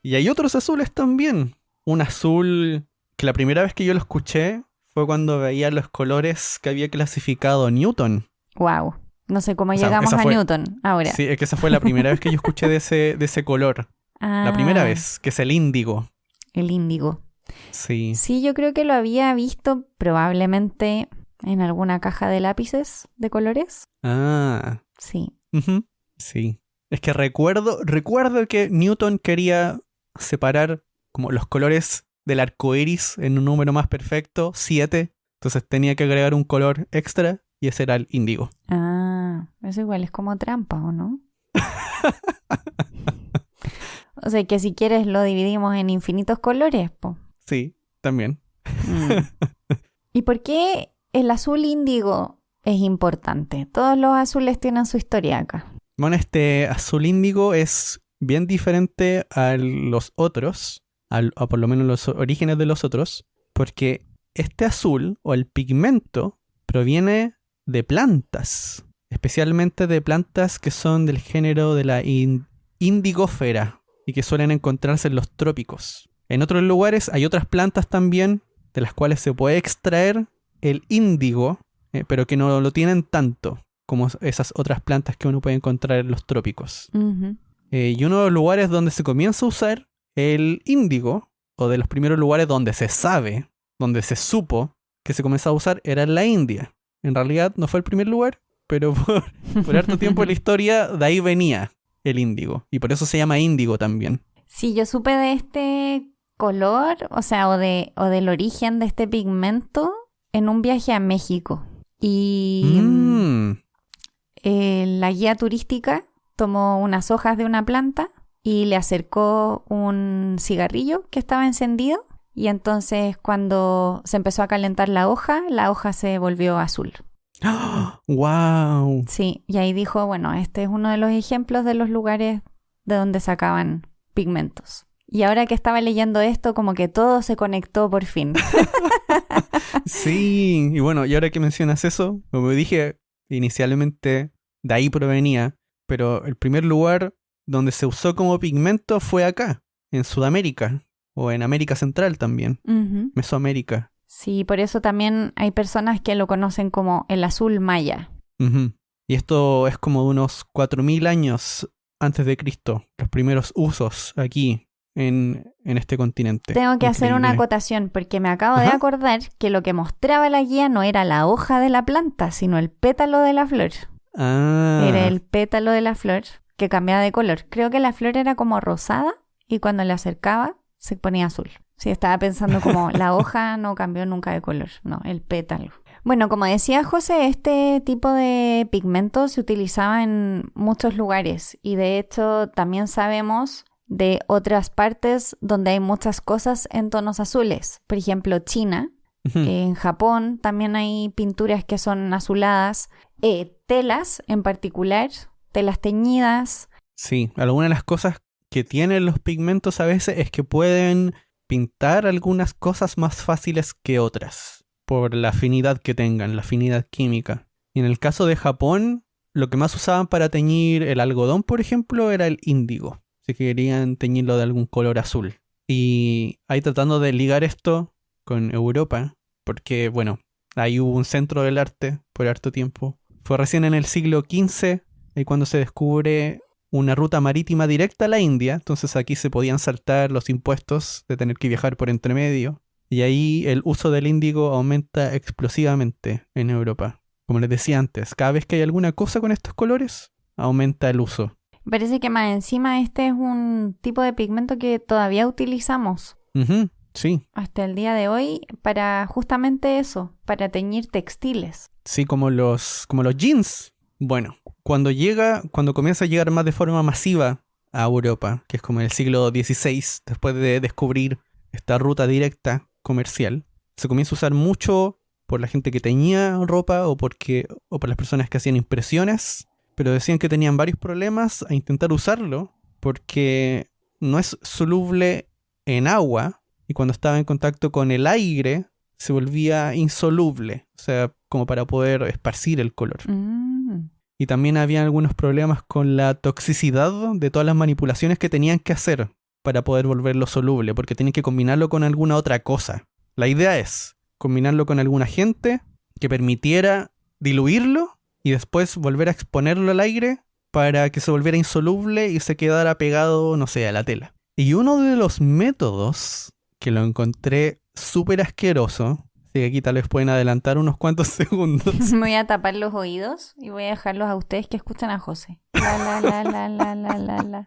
Y hay otros azules también. Un azul que la primera vez que yo lo escuché fue cuando veía los colores que había clasificado Newton. Wow. No sé cómo llegamos a Newton ahora. Sí, es que esa fue la primera vez que yo escuché de ese color. La primera vez, que es el índigo. El índigo. Sí. Sí, yo creo que lo había visto probablemente en alguna caja de lápices de colores. Ah. Sí. Uh-huh. Sí. Es que recuerdo que Newton quería separar como los colores del arco iris en un número más perfecto, 7. Entonces tenía que agregar un color extra y ese era el índigo. Ah, eso igual es como trampa, ¿o no? O sea, que si quieres lo dividimos en infinitos colores, po. Sí, también. ¿Y por qué el azul índigo es importante? Todos los azules tienen su historia acá. Bueno, este azul índigo es bien diferente a los otros, a por lo menos los orígenes de los otros, porque este azul o el pigmento proviene de plantas, especialmente de plantas que son del género de la indigófera y que suelen encontrarse en los trópicos. En otros lugares hay otras plantas también de las cuales se puede extraer el índigo, pero que no lo tienen tanto como esas otras plantas que uno puede encontrar en los trópicos. Uh-huh. Y uno de los lugares donde se comienza a usar el índigo, o de los primeros lugares donde se sabe, donde se supo que se comenzó a usar, era en la India. En realidad no fue el primer lugar, pero por harto tiempo en la historia de ahí venía el índigo. Y por eso se llama índigo también. Sí, yo supe de este color, o sea, o del origen de este pigmento en un viaje a México. Y la guía turística tomó unas hojas de una planta y le acercó un cigarrillo que estaba encendido. Y entonces cuando se empezó a calentar la hoja se volvió azul. ¡Wow! Sí, y ahí dijo, bueno, este es uno de los ejemplos de los lugares de donde sacaban pigmentos. Y ahora que estaba leyendo esto, como que todo se conectó por fin. Sí, y bueno, y ahora que mencionas eso, como dije inicialmente, de ahí provenía, pero el primer lugar donde se usó como pigmento fue acá, en Sudamérica, o en América Central también, Uh-huh. Mesoamérica. Sí, por eso también hay personas que lo conocen como el azul maya. Uh-huh. Y esto es como de unos 4000 años antes de Cristo, los primeros usos aquí en este continente. Tengo que hacer una Increíble. acotación porque me acabo de acordar que lo que mostraba la guía no era la hoja de la planta, sino el pétalo de la flor. Ah. Era el pétalo de la flor que cambiaba de color. Creo que la flor era como rosada y cuando le acercaba se ponía azul. Sí, estaba pensando como la hoja no cambió nunca de color, no, el pétalo. Bueno, como decía José, este tipo de pigmento se utilizaba en muchos lugares y de hecho también sabemos de otras partes donde hay muchas cosas en tonos azules. Por ejemplo, China. En Japón también hay pinturas que son azuladas. Telas en particular, telas teñidas. Sí, algunas de las cosas que tienen los pigmentos a veces es que pueden pintar algunas cosas más fáciles que otras, por la afinidad que tengan, la afinidad química. Y en el caso de Japón, lo que más usaban para teñir el algodón, por ejemplo, era el índigo. Si querían teñirlo de algún color azul. Y ahí tratando de ligar esto con Europa, porque, bueno, ahí hubo un centro del arte por harto tiempo. Fue recién en el siglo XV, ahí cuando se descubre una ruta marítima directa a la India. Entonces aquí se podían saltar los impuestos de tener que viajar por entre medio. Y ahí el uso del índigo aumenta explosivamente en Europa. Como les decía antes, cada vez que hay alguna cosa con estos colores, aumenta el uso. Parece que más encima este es un tipo de pigmento que todavía utilizamos. Sí. Hasta el día de hoy para justamente eso, para teñir textiles. Sí, como los jeans. Bueno, cuando comienza a llegar más de forma masiva a Europa, que es como en el siglo XVI, después de descubrir esta ruta directa comercial, se comienza a usar mucho por la gente que teñía ropa o por las personas que hacían impresiones, pero decían que tenían varios problemas a intentar usarlo porque no es soluble en agua y cuando estaba en contacto con el aire se volvía insoluble, o sea, como para poder esparcir el color. Y también había algunos problemas con la toxicidad de todas las manipulaciones que tenían que hacer para poder volverlo soluble, porque tienen que combinarlo con alguna otra cosa. La idea es combinarlo con algún agente que permitiera diluirlo y después volver a exponerlo al aire para que se volviera insoluble y se quedara pegado, no sé, a la tela. Y uno de los métodos que lo encontré súper asqueroso, así que aquí tal vez pueden adelantar unos cuantos segundos. Me voy a tapar los oídos y voy a dejarlos a ustedes que escuchan a José. La.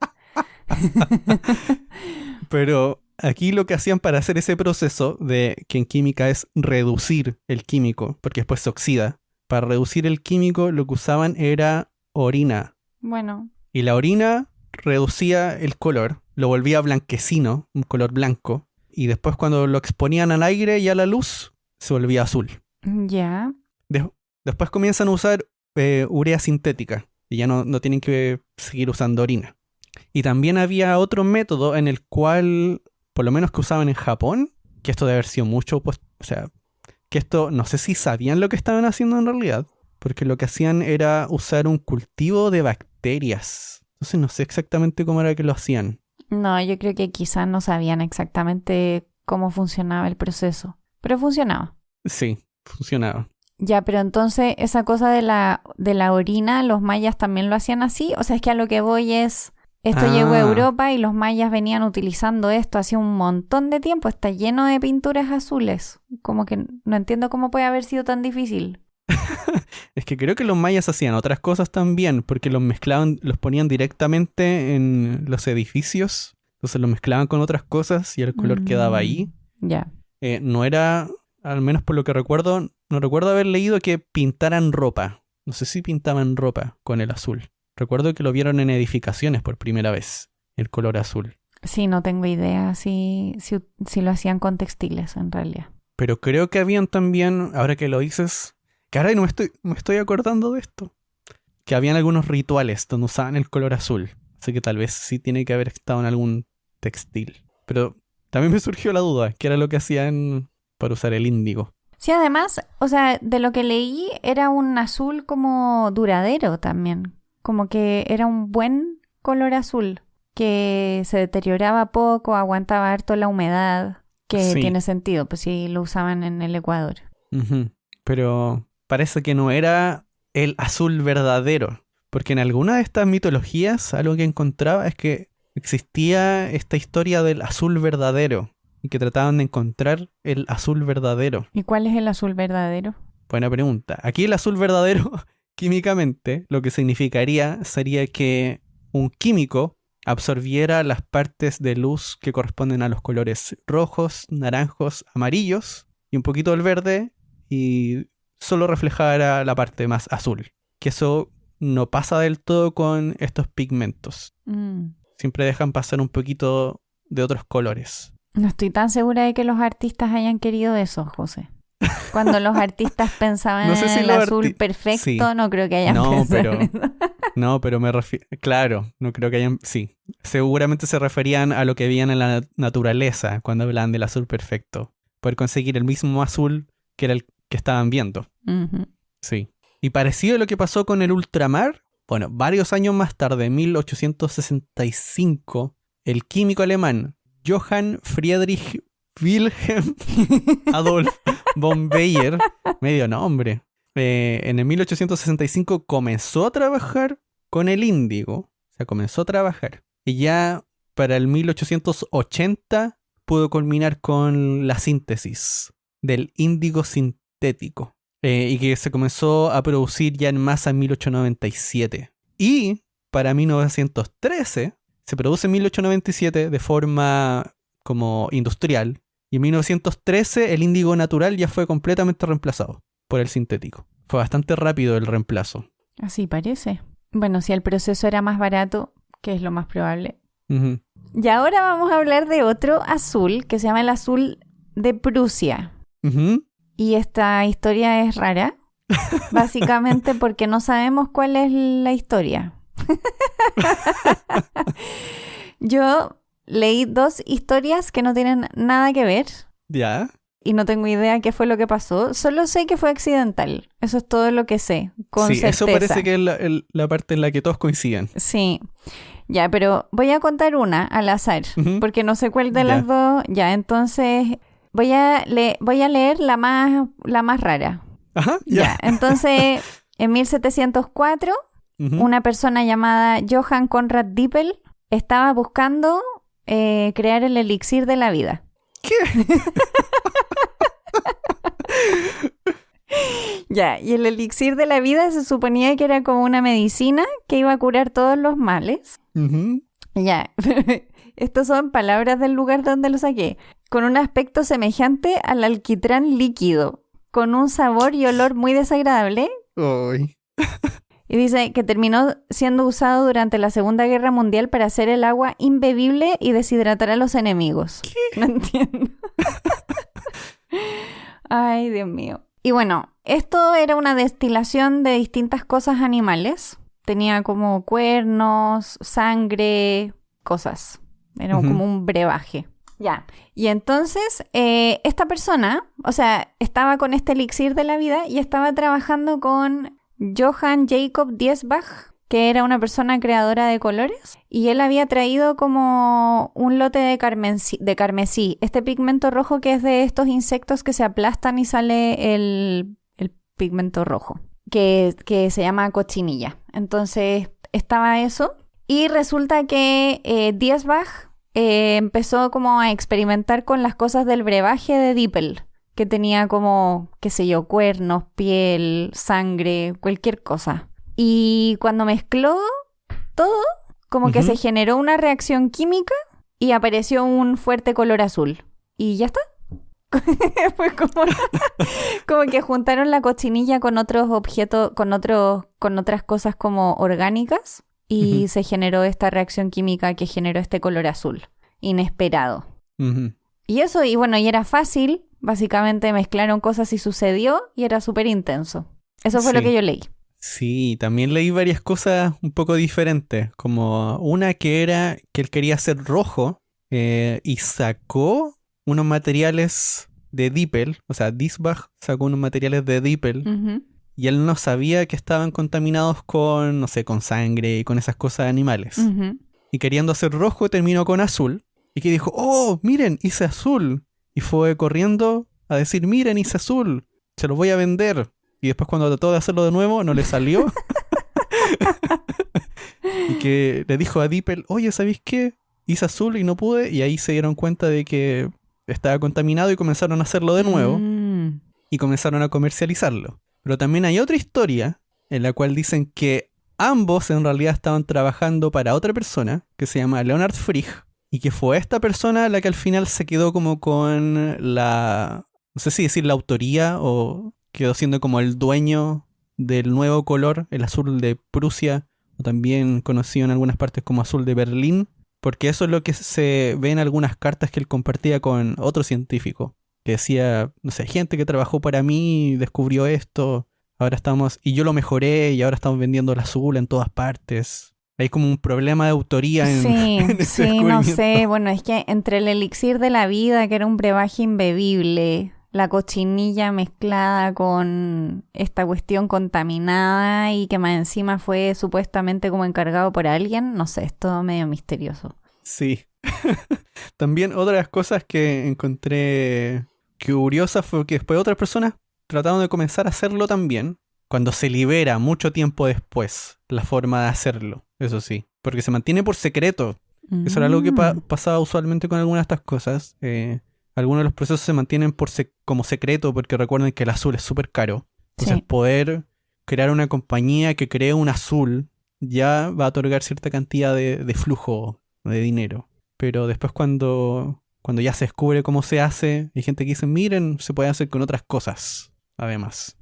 Pero aquí lo que hacían para hacer ese proceso que en química es reducir el químico, porque después se oxida. Para reducir el químico lo que usaban era orina. Bueno. Y la orina reducía el color, lo volvía blanquecino, un color blanco. Y después cuando lo exponían al aire y a la luz, se volvía azul. Ya. Después comienzan a usar urea sintética. Y ya no tienen que seguir usando orina. Y también había otro método en el cual, por lo menos que usaban en Japón, que esto debe haber sido mucho, pues, o sea, que esto no sé si sabían lo que estaban haciendo en realidad, porque lo que hacían era usar un cultivo de bacterias. Entonces no sé exactamente cómo era que lo hacían. No, yo creo que quizás no sabían exactamente cómo funcionaba el proceso, pero funcionaba. Sí, funcionaba. Ya, pero entonces esa cosa de la orina, los mayas también lo hacían así. O sea, es que a lo que voy es, esto llegó a Europa y los mayas venían utilizando esto hace un montón de tiempo. Está lleno de pinturas azules. Como que no entiendo cómo puede haber sido tan difícil. Es que creo que los mayas hacían otras cosas también, porque los mezclaban, los ponían directamente en los edificios. Entonces los mezclaban con otras cosas y el color quedaba ahí. Ya. No era, al menos por lo que recuerdo, no recuerdo haber leído que pintaran ropa. No sé si pintaban ropa con el azul. Recuerdo que lo vieron en edificaciones por primera vez, el color azul. Sí, no tengo idea si lo hacían con textiles en realidad. Pero creo que habían también, ahora que lo dices, que ahora no me estoy acordando de esto, que habían algunos rituales donde usaban el color azul. Así que tal vez sí tiene que haber estado en algún textil. Pero también me surgió la duda, ¿qué era lo que hacían para usar el índigo? Sí, además, o sea, de lo que leí era un azul como duradero también. Como que era un buen color azul, que se deterioraba poco, aguantaba harto la humedad, que Sí. tiene sentido, pues sí lo usaban en el Ecuador. Pero parece que no era el azul verdadero, porque en alguna de estas mitologías algo que encontraba es que existía esta historia del azul verdadero y que trataban de encontrar el azul verdadero. ¿Y cuál es el azul verdadero? Buena pregunta. Aquí el azul verdadero, químicamente, lo que significaría sería que un químico absorbiera las partes de luz que corresponden a los colores rojos, naranjos, amarillos y un poquito del verde y solo reflejara la parte más azul. Que eso no pasa del todo con estos pigmentos. Siempre dejan pasar un poquito de otros colores. No estoy tan segura de que los artistas hayan querido eso, José. Cuando los artistas pensaban No sé si en el los azul perfecto, sí. no creo que hayan pensado en eso. No, pero me refiero... Claro, no creo que hayan... Sí. Seguramente se referían a lo que veían en la naturaleza cuando hablaban del azul perfecto. Poder conseguir el mismo azul que era el que estaban viendo. Ujú. Sí. Y parecido a lo que pasó con el ultramar, bueno, varios años más tarde, en 1865, el químico alemán Johann Friedrich Wilhelm Adolf von Baeyer, medio nombre, en el 1865 comenzó a trabajar con el índigo. O sea, comenzó a trabajar. Y ya para el 1880 pudo culminar con la síntesis del índigo sintético. Y que se comenzó a producir ya en masa en 1897. Y para 1913 se produce en 1897 de forma como industrial. Y en 1913 el índigo natural ya fue completamente reemplazado por el sintético. Fue bastante rápido el reemplazo. Así parece. Bueno, si el proceso era más barato, que es lo más probable. Ujú. Y ahora vamos a hablar de otro azul que se llama el azul de Prusia. Ujú. Y esta historia es rara, básicamente porque no sabemos cuál es la historia. Yo leí 2 historias que no tienen nada que ver Ya. y no tengo idea qué fue lo que pasó. Solo sé que fue accidental. Eso es todo lo que sé, con Sí, certeza. eso parece que es la parte en la que todos coinciden. Sí. Ya, pero voy a contar una al azar, Ujú. porque no sé cuál de Ya. las dos. Ya, entonces voy a leer la más rara. Ajá, Ya, ya. entonces en 1704 Ujú. una persona llamada Johann Conrad Dippel estaba buscando crear el elixir de la vida. ¿Qué? Ya, y el elixir de la vida se suponía que era como una medicina que iba a curar todos los males. Ujú. Ya, estas son palabras del lugar donde lo saqué. Con un aspecto semejante al alquitrán líquido, con un sabor y olor muy desagradable. Ay. Y dice que terminó siendo usado durante la Segunda Guerra Mundial para hacer el agua imbebible y deshidratar a los enemigos. ¿Qué? No entiendo. Ay, Dios mío. Y bueno, esto era una destilación de distintas cosas animales. Tenía como cuernos, sangre, cosas. Era Ujú. como un brebaje. Ya. Y entonces, esta persona, o sea, estaba con este elixir de la vida y estaba trabajando con Johann Jacob Diesbach, que era una persona creadora de colores, y él había traído como un lote de carmesí, este pigmento rojo que es de estos insectos que se aplastan y sale el pigmento rojo, que se llama cochinilla. Entonces estaba eso, y resulta que Diesbach empezó como a experimentar con las cosas del brebaje de Dippel, que tenía como, qué sé yo, cuernos, piel, sangre, cualquier cosa. Y cuando mezcló todo, como que Ujú. se generó una reacción química y apareció un fuerte color azul. Y ya está. Fue como que juntaron la cochinilla con otros objetos, con otras cosas como orgánicas y Ujú. se generó esta reacción química que generó este color azul, inesperado. Ujú. Y eso, y bueno, y era fácil, básicamente mezclaron cosas y sucedió y era súper intenso. Eso fue lo Sí. que yo leí. Sí, también leí varias cosas un poco diferentes, como una que era que él quería hacer rojo y sacó unos materiales de Dippel, o sea, Diesbach sacó unos materiales de Dippel Ujú. y él no sabía que estaban contaminados con, no sé, con sangre y con esas cosas de animales. Ujú. Y queriendo hacer rojo terminó con azul y que dijo, oh, miren, hice azul. Y fue corriendo a decir, miren, hice azul, se lo voy a vender. Y después cuando trató de hacerlo de nuevo, no le salió. Y que le dijo a Dippel, oye, ¿sabéis qué? Hice azul y no pude. Y ahí se dieron cuenta de que estaba contaminado y comenzaron a hacerlo de nuevo. Mm. Y comenzaron a comercializarlo. Pero también hay otra historia en la cual dicen que ambos en realidad estaban trabajando para otra persona que se llama Leonard Frigg. Y que fue esta persona la que al final se quedó como con la... no sé si decir la autoría o quedó siendo como el dueño del nuevo color, el azul de Prusia, o también conocido en algunas partes como azul de Berlín, porque eso es lo que se ve en algunas cartas que él compartía con otro científico, que decía, no sé, gente que trabajó para mí descubrió esto, ahora estamos, y yo lo mejoré y ahora estamos vendiendo el azul en todas partes. Hay como un problema de autoría Sí, en ese sí, no descubrimiento. sé. Bueno, es que entre el elixir de la vida, que era un brebaje imbebible, la cochinilla mezclada con esta cuestión contaminada y que más encima fue supuestamente como encargado por alguien, no sé, es todo medio misterioso. Sí. También otra de las cosas que encontré curiosas fue que después otras personas trataron de comenzar a hacerlo también, cuando se libera mucho tiempo después la forma de hacerlo, eso sí, porque se mantiene por secreto. Eso era algo que pasaba usualmente con algunas de estas cosas. Algunos de los procesos se mantienen como secreto porque recuerden que el azul es súper caro. Entonces Sí. poder crear una compañía que cree un azul ya va a otorgar cierta cantidad de flujo de dinero. Pero después cuando ya se descubre cómo se hace, hay gente que dice, miren, se puede hacer con otras cosas, además.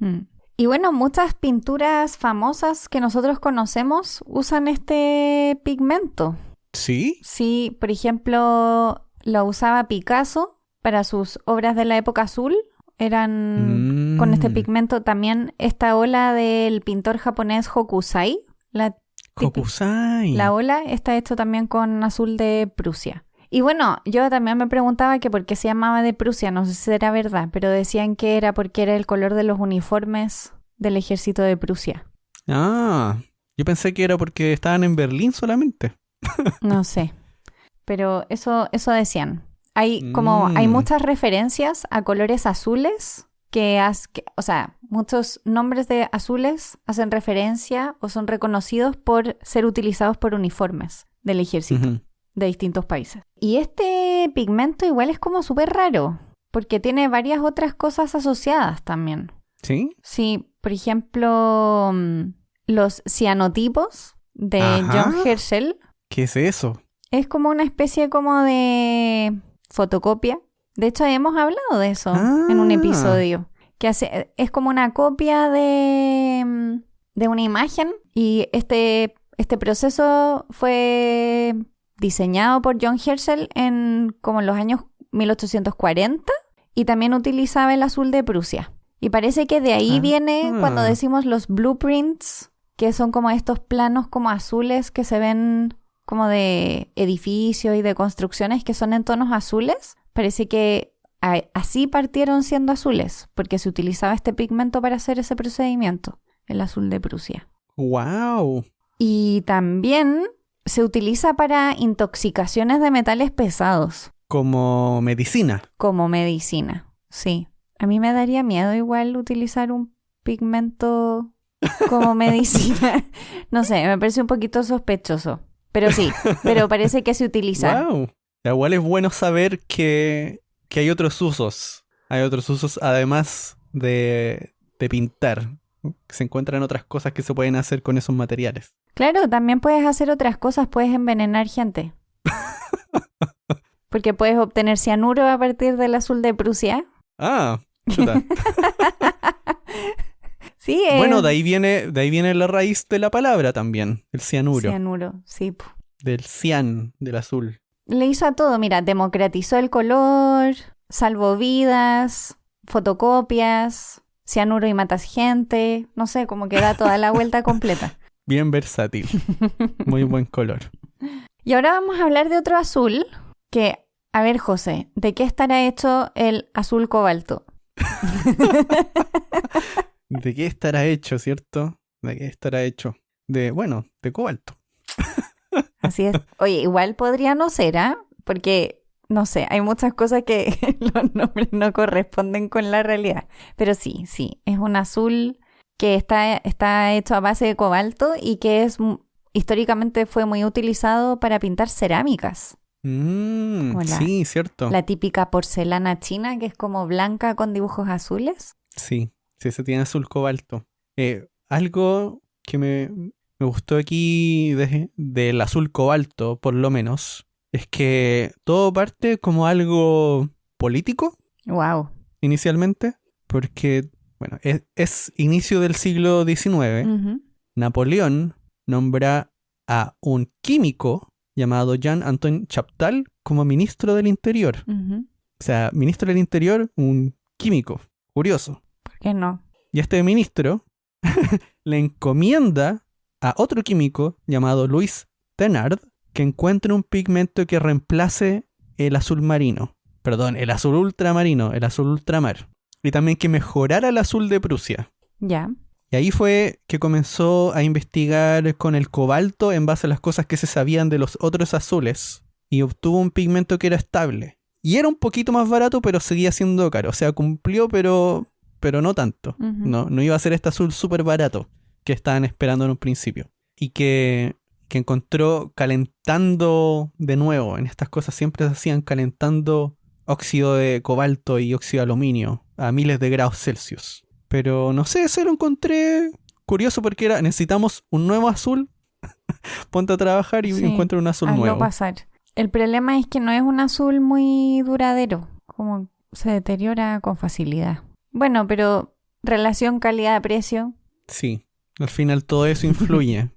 Y bueno, muchas pinturas famosas que nosotros conocemos usan este pigmento. ¿Sí? Sí, por ejemplo, lo usaba Picasso para sus obras de la época azul. Eran con este pigmento. También esta ola del pintor japonés Hokusai. Hokusai. La ola está hecho también con azul de Prusia. Y bueno, yo también me preguntaba que por qué se llamaba de Prusia, no sé si era verdad, pero decían que era porque era el color de los uniformes del ejército de Prusia. Ah, yo pensé que era porque estaban en Berlín solamente. No sé, pero eso decían. Hay muchas referencias a colores azules o sea, muchos nombres de azules hacen referencia o son reconocidos por ser utilizados por uniformes del ejército. Ujú. De distintos países. Y este pigmento igual es como súper raro, porque tiene varias otras cosas asociadas también. ¿Sí? Sí, por ejemplo, los cianotipos de Ajá. John Herschel ¿Qué es eso? es como una especie como de fotocopia. De hecho, hemos hablado de eso en un episodio, que es como una copia de una imagen y este proceso fue diseñado por John Herschel en como los años 1840 y también utilizaba el azul de Prusia. Y parece que de ahí viene cuando decimos los blueprints, que son como estos planos como azules que se ven como de edificios y de construcciones que son en tonos azules. Parece que así partieron siendo azules, porque se utilizaba este pigmento para hacer ese procedimiento, el azul de Prusia. ¡Wow! Y también se utiliza para intoxicaciones de metales pesados. Como medicina. Como medicina, sí. A mí me daría miedo igual utilizar un pigmento como medicina. No sé, me parece un poquito sospechoso. Pero sí, pero parece que se utiliza. ¡Wow! Igual es bueno saber que hay otros usos. Hay otros usos además de pintar. Se encuentran otras cosas que se pueden hacer con esos materiales. Claro, también puedes hacer otras cosas, puedes envenenar gente. Porque puedes obtener cianuro a partir del azul de Prusia. Ah, chuta. Sí, Bueno, de ahí viene la raíz de la palabra también, el cianuro. Cianuro, sí. Del cian, del azul. Le hizo a todo, mira, democratizó el color, salvó vidas, fotocopias, cianuro y matas gente, no sé, como que da toda la vuelta completa. Bien versátil. Muy buen color. Y ahora vamos a hablar de otro azul que, a ver, José, ¿de qué estará hecho el azul cobalto? ¿De qué estará hecho, cierto? ¿De qué estará hecho? De cobalto. Así es. Oye, igual podría no ser, ¿ah? Porque, no sé, hay muchas cosas que los nombres no corresponden con la realidad. Pero sí, es un azul que está hecho a base de cobalto y que históricamente fue muy utilizado para pintar cerámicas. Sí, cierto. La típica porcelana china que es como blanca con dibujos azules. Sí, se tiene azul cobalto. Algo que me gustó aquí del azul cobalto, por lo menos, es que todo parte como algo político. Wow. Inicialmente, porque, bueno, es inicio del siglo XIX. Uh-huh. Napoleón nombra a un químico llamado Jean-Antoine Chaptal como ministro del Interior. Ujú. O sea, ministro del Interior, un químico. Curioso. ¿Por qué no? Y este ministro le encomienda a otro químico llamado Louis Thénard que encuentre un pigmento que reemplace el azul marino. Perdón, el azul ultramarino, el azul ultramar. Y también que mejorara el azul de Prusia. Ya. Y ahí fue que comenzó a investigar con el cobalto en base a las cosas que se sabían de los otros azules. Y obtuvo un pigmento que era estable. Y era un poquito más barato, pero seguía siendo caro. O sea, cumplió, pero no tanto. Ujú. No iba a ser este azul súper barato que estaban esperando en un principio. Y que encontró calentando de nuevo. En estas cosas siempre se hacían calentando óxido de cobalto y óxido de aluminio a miles de grados Celsius. Pero no sé, se lo encontré curioso porque necesitamos un nuevo azul. Ponte a trabajar y Sí, encuentra un azul hazlo nuevo. pasar. El problema es que no es un azul muy duradero, como se deteriora con facilidad. Bueno, pero relación calidad-precio, Sí, al final todo eso influye.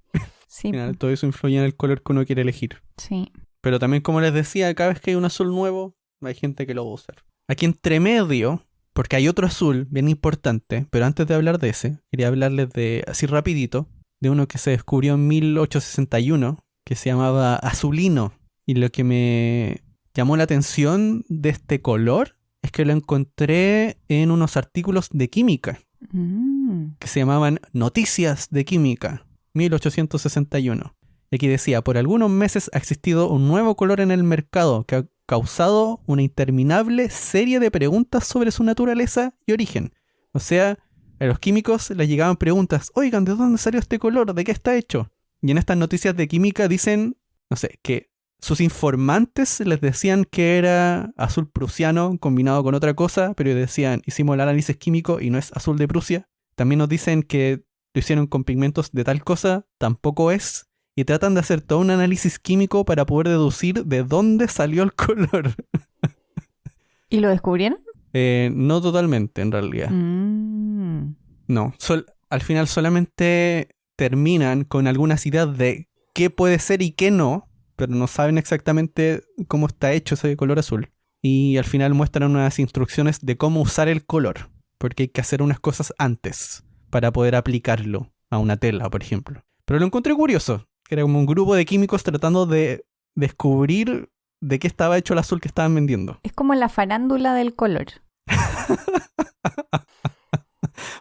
sí, Al final todo eso influye en el color que uno quiere elegir. sí. Pero también, como les decía, cada vez que hay un azul nuevo, hay gente que lo va a usar. Aquí entre medio, porque hay otro azul bien importante, pero antes de hablar de ese, quería hablarles de, así rapidito, de uno que se descubrió en 1861, que se llamaba azulino. Y lo que me llamó la atención de este color es que lo encontré en unos artículos de química, que se llamaban Noticias de Química, 1861. Y aquí decía, por algunos meses ha existido un nuevo color en el mercado que ha causado una interminable serie de preguntas sobre su naturaleza y origen. O sea, a los químicos les llegaban preguntas, oigan, ¿de dónde salió este color? ¿De qué está hecho? Y en estas noticias de química dicen, no sé, que sus informantes les decían que era azul prusiano combinado con otra cosa, pero decían, hicimos el análisis químico y no es azul de Prusia. También nos dicen que lo hicieron con pigmentos de tal cosa, tampoco es. Y tratan de hacer todo un análisis químico para poder deducir de dónde salió el color. ¿Y lo descubrieron? No totalmente, en realidad. No, al final solamente terminan con algunas ideas de qué puede ser y qué no, pero no saben exactamente cómo está hecho ese color azul. Y al final muestran unas instrucciones de cómo usar el color, porque hay que hacer unas cosas antes para poder aplicarlo a una tela, por ejemplo. Pero lo encontré curioso, que era como un grupo de químicos tratando de descubrir de qué estaba hecho el azul que estaban vendiendo. Es como la farándula del color.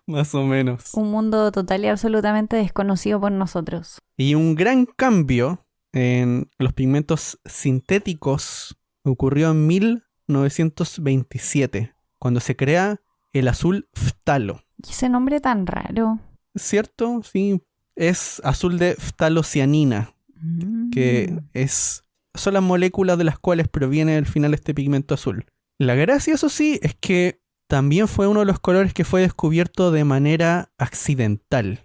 Más o menos. Un mundo total y absolutamente desconocido por nosotros. Y un gran cambio en los pigmentos sintéticos ocurrió en 1927, cuando se crea el azul phtalo. ¿Y ese nombre tan raro? ¿Cierto? Sí, es azul de ftalocianina, que son las moléculas de las cuales proviene al final este pigmento azul. La gracia, eso sí, es que también fue uno de los colores que fue descubierto de manera accidental.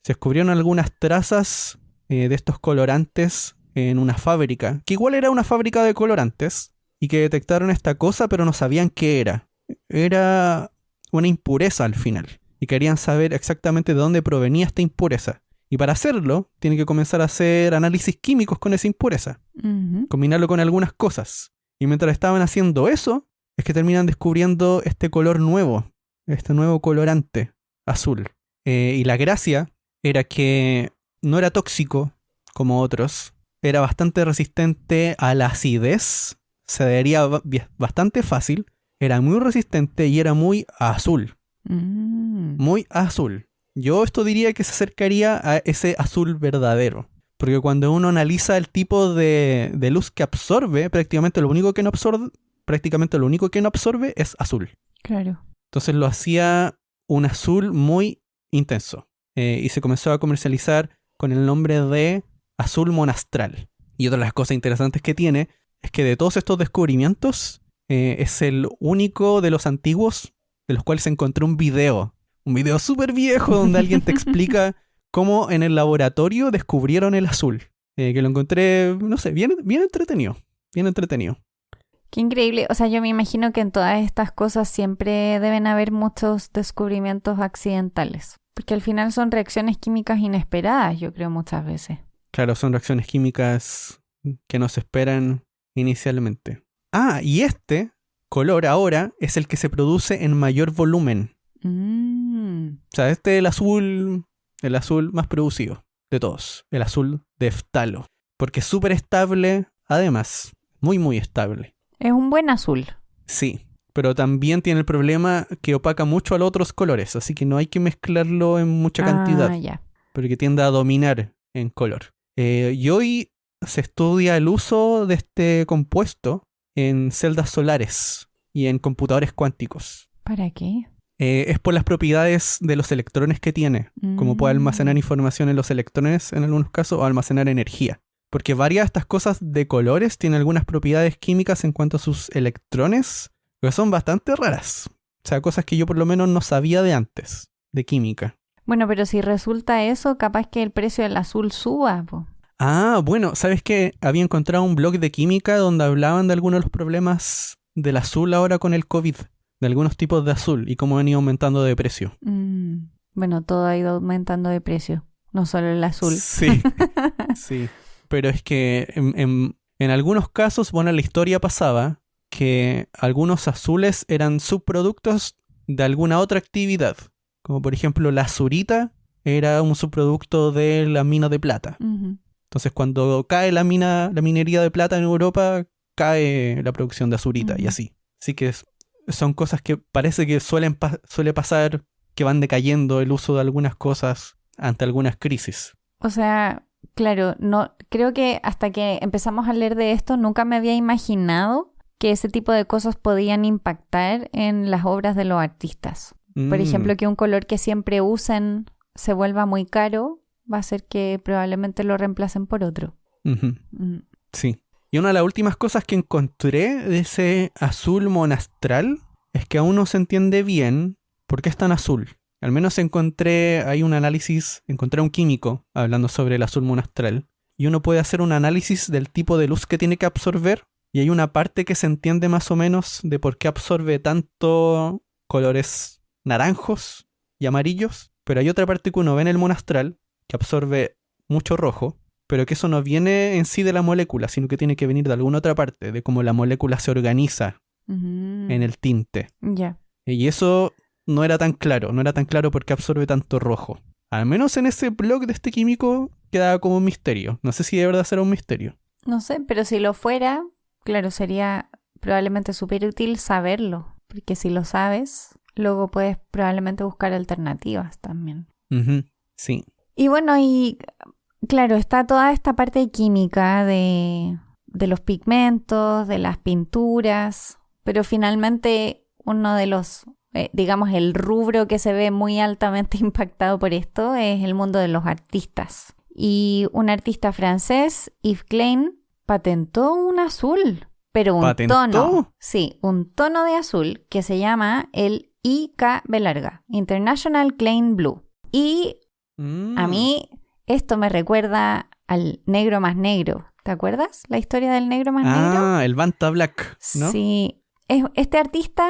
Se descubrieron algunas trazas de estos colorantes en una fábrica, que igual era una fábrica de colorantes, y que detectaron esta cosa, pero no sabían qué era. Era una impureza al final, y querían saber exactamente de dónde provenía esta impureza. Y para hacerlo, tienen que comenzar a hacer análisis químicos con esa impureza, combinarlo con algunas cosas. Y mientras estaban haciendo eso, es que terminan descubriendo este color nuevo, este nuevo colorante azul. Y la gracia era que no era tóxico como otros, era bastante resistente a la acidez, se adhería bastante fácil, era muy resistente y era muy azul. Muy azul. Yo esto diría que se acercaría a ese azul verdadero. Porque cuando uno analiza el tipo de luz que absorbe, prácticamente lo único que no absorbe es azul. Claro. Entonces lo hacía un azul muy intenso. Y se comenzó a comercializar con el nombre de azul monastral. Y otra de las cosas interesantes que tiene es que de todos estos descubrimientos es el único de los antiguos de los cuales se encontró un video súper viejo donde alguien te explica cómo en el laboratorio descubrieron el azul. Que lo encontré, no sé, bien entretenido. Bien entretenido. Qué increíble. O sea, yo me imagino que en todas estas cosas siempre deben haber muchos descubrimientos accidentales. Porque al final son reacciones químicas inesperadas, yo creo, muchas veces. Claro, son reacciones químicas que nos esperan inicialmente. Ah, y este color ahora es el que se produce en mayor volumen. O sea, este es el azul más producido de todos, el azul de eftalo, porque es súper estable, además, muy muy estable. Es un buen azul. Sí, pero también tiene el problema que opaca mucho a los otros colores, así que no hay que mezclarlo en mucha cantidad, Ya. porque tiende a dominar en color. Y hoy se estudia el uso de este compuesto en celdas solares y en computadores cuánticos. ¿Para qué? Es por las propiedades de los electrones que tiene, como puede almacenar información en los electrones en algunos casos o almacenar energía. Porque varias de estas cosas de colores tienen algunas propiedades químicas en cuanto a sus electrones que son bastante raras. O sea, cosas que yo por lo menos no sabía de antes, de química. Bueno, pero si resulta eso, capaz que el precio del azul suba, po. Ah, bueno, ¿sabes qué? Había encontrado un blog de química donde hablaban de algunos de los problemas del azul ahora con el COVID, de algunos tipos de azul y cómo han ido aumentando de precio. Bueno, todo ha ido aumentando de precio, no solo el azul. Sí, sí. Pero es que en algunos casos, bueno, la historia pasaba que algunos azules eran subproductos de alguna otra actividad. Como por ejemplo la azurita era un subproducto de la mina de plata. Entonces cuando cae la minería de plata en Europa, cae la producción de azurita y así. Así que son cosas que parece que suele pasar, que van decayendo el uso de algunas cosas ante algunas crisis. O sea, claro, no, creo que hasta que empezamos a leer de esto nunca me había imaginado que ese tipo de cosas podían impactar en las obras de los artistas. Por ejemplo, que un color que siempre usen se vuelva muy caro, va a hacer que probablemente lo reemplacen por otro. Sí. Y una de las últimas cosas que encontré de ese azul monastral es que aún no se entiende bien por qué es tan azul. Al menos encontré un químico hablando sobre el azul monastral, y uno puede hacer un análisis del tipo de luz que tiene que absorber, y hay una parte que se entiende más o menos de por qué absorbe tanto colores naranjos y amarillos, pero hay otra parte que uno ve en el monastral que absorbe mucho rojo, pero que eso no viene en sí de la molécula, sino que tiene que venir de alguna otra parte, de cómo la molécula se organiza en el tinte. Ya. Y eso no era tan claro por qué absorbe tanto rojo. Al menos en ese blog de este químico quedaba como un misterio. No sé si de verdad será un misterio. No sé, pero si lo fuera, claro, sería probablemente súper útil saberlo, porque si lo sabes, luego puedes probablemente buscar alternativas también. Sí. Y bueno, y claro, está toda esta parte química de los pigmentos, de las pinturas, pero finalmente uno de los, digamos, el rubro que se ve muy altamente impactado por esto es el mundo de los artistas. Y un artista francés, Yves Klein, patentó un azul, pero un tono. Sí, un tono de azul que se llama el IKB larga, International Klein Blue. Y a mí esto me recuerda al negro más negro. ¿Te acuerdas la historia del negro más negro? Ah, el Vanta Black, ¿no? Sí. Este artista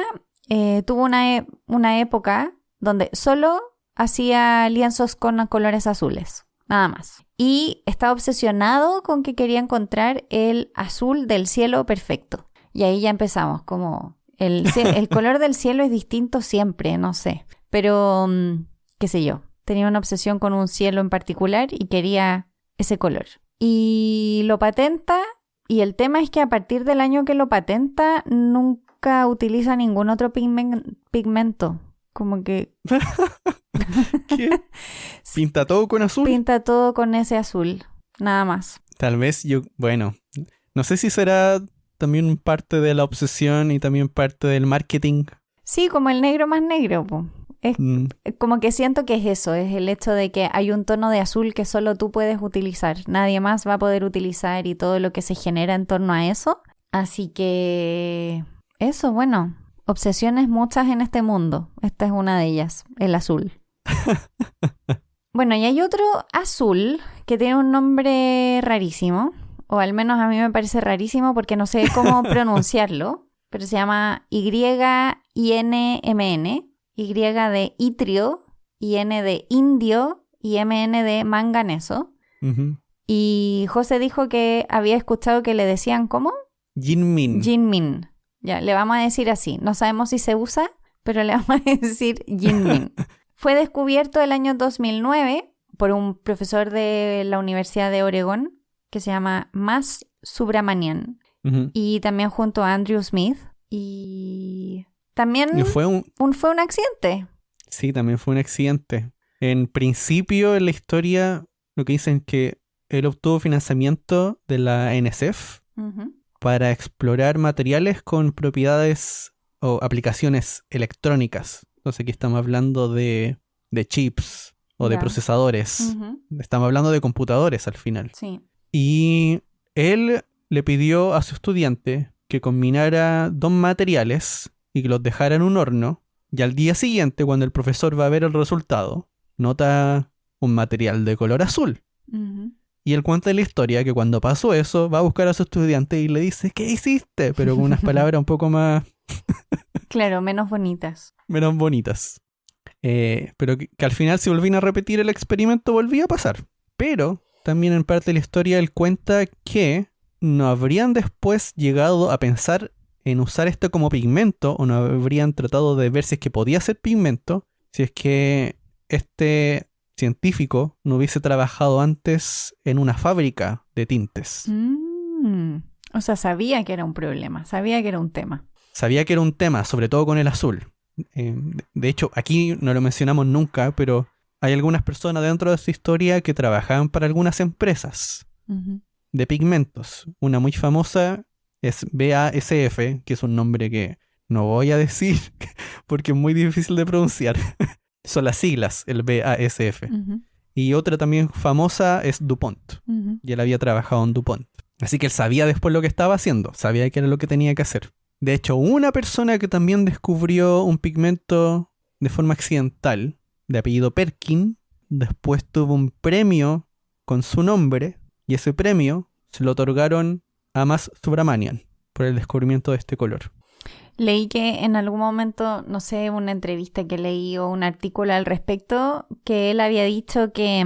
tuvo una época donde solo hacía lienzos con colores azules, nada más. Y estaba obsesionado con que quería encontrar el azul del cielo perfecto. Y ahí ya empezamos, como el color del cielo es distinto siempre, no sé. Pero, qué sé yo, tenía una obsesión con un cielo en particular y quería ese color. Y lo patenta, y el tema es que a partir del año que lo patenta, nunca utiliza ningún otro pigmento. Como que... ¿Qué? ¿Pinta todo con azul? Pinta todo con ese azul, nada más. Tal vez bueno, no sé si será también parte de la obsesión y también parte del marketing. Sí, como el negro más negro, po. Es como que siento que es eso, es el hecho de que hay un tono de azul que solo tú puedes utilizar, nadie más va a poder utilizar y todo lo que se genera en torno a eso. Así que eso, bueno, obsesiones muchas en este mundo. Esta es una de ellas, el azul. Bueno, y hay otro azul que tiene un nombre rarísimo, o al menos a mí me parece rarísimo porque no sé cómo pronunciarlo, pero se llama YINMN. Y de itrio, IN de indio y MN de manganeso. Y José dijo que había escuchado que le decían ¿cómo? Jinmin. Jinmin. Ya, le vamos a decir así. No sabemos si se usa, pero le vamos a decir Jinmin. Fue descubierto el año 2009 por un profesor de la Universidad de Oregón que se llama Mas Subramanian. Ujú. Y también junto a Andrew Smith. Y también Y fue un... fue un accidente. Sí, también fue un accidente. En principio, en la historia, lo que dicen que él obtuvo financiamiento de la NSF Ujú. para explorar materiales con propiedades o aplicaciones electrónicas. Entonces aquí estamos hablando de chips o de Ya. procesadores. Ujú. Estamos hablando de computadores al final. Sí. Y él le pidió a su estudiante que combinara dos materiales y que los dejara en un horno. Y al día siguiente, cuando el profesor va a ver el resultado, nota un material de color azul. Ujú. Y él cuenta la historia que cuando pasó eso, va a buscar a su estudiante y le dice, ¿qué hiciste? Pero con unas palabras un poco más Claro, menos bonitas. menos bonitas. Pero que al final, si volvían a repetir el experimento, volvía a pasar. Pero también en parte de la historia él cuenta que no habrían después llegado a pensar en usar esto como pigmento, o no habrían tratado de ver si es que podía ser pigmento, si es que este científico no hubiese trabajado antes en una fábrica de tintes. O sea, sabía que era un problema, sabía que era un tema. Sabía que era un tema, sobre todo con el azul. De hecho, aquí no lo mencionamos nunca, pero hay algunas personas dentro de esta historia que trabajaban para algunas empresas Ujú. de pigmentos. Una muy famosa es BASF, que es un nombre que no voy a decir porque es muy difícil de pronunciar. Son las siglas, el BASF. Ujú. Y otra también famosa es DuPont. Ujú. Y él había trabajado en DuPont. Así que él sabía después lo que estaba haciendo, sabía que era lo que tenía que hacer. De hecho, una persona que también descubrió un pigmento de forma accidental, de apellido Perkin, después tuvo un premio con su nombre, y ese premio se lo otorgaron a Mas Subramanian por el descubrimiento de este color. Leí que en algún momento, no sé, una entrevista que leí o un artículo al respecto, que él había dicho que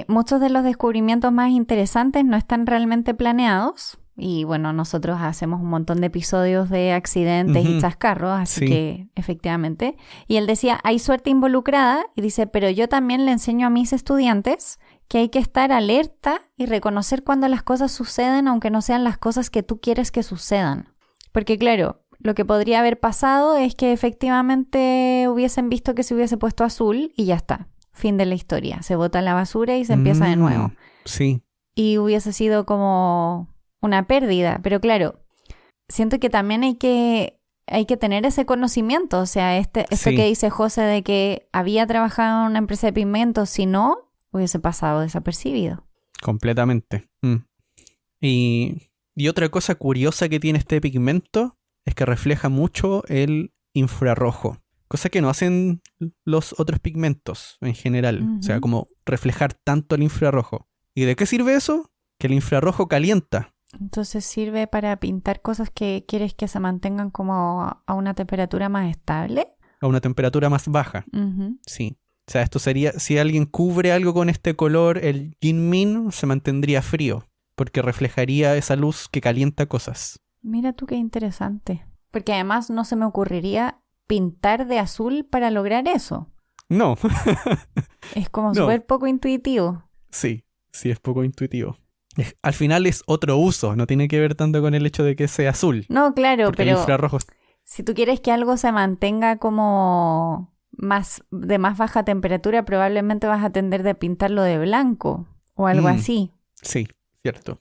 muchos de los descubrimientos más interesantes no están realmente planeados. Y bueno, nosotros hacemos un montón de episodios de accidentes y Ujú. chascarros, así Sí. que efectivamente. Y él decía, hay suerte involucrada, y dice, pero yo también le enseño a mis estudiantes que hay que estar alerta y reconocer cuando las cosas suceden, aunque no sean las cosas que tú quieres que sucedan. Porque claro, lo que podría haber pasado es que efectivamente hubiesen visto que se hubiese puesto azul y ya está. Fin de la historia. Se bota en la basura y se empieza de nuevo. Sí. Y hubiese sido como una pérdida. Pero claro, siento que también hay que tener ese conocimiento. O sea, esto Sí. que dice José de que había trabajado en una empresa de pigmentos, si no, hubiese pasado desapercibido. Completamente. Y otra cosa curiosa que tiene este pigmento es que refleja mucho el infrarrojo, cosa que no hacen los otros pigmentos en general. Ujú. O sea, como reflejar tanto el infrarrojo. ¿Y de qué sirve eso? Que el infrarrojo calienta. Entonces sirve para pintar cosas que quieres que se mantengan como a una temperatura más estable. A una temperatura más baja. Ujú. Sí. O sea, esto sería, si alguien cubre algo con este color, el Jinmin se mantendría frío, porque reflejaría esa luz que calienta cosas. Mira tú qué interesante. Porque además no se me ocurriría pintar de azul para lograr eso. No, Es como No. súper poco intuitivo. sí es poco intuitivo. Al final es otro uso, no tiene que ver tanto con el hecho de que sea azul. No, claro, Porque el pero infrarrojo... si tú quieres que algo se mantenga como de más baja temperatura, probablemente vas a tender de pintarlo de blanco o algo así. Sí, cierto.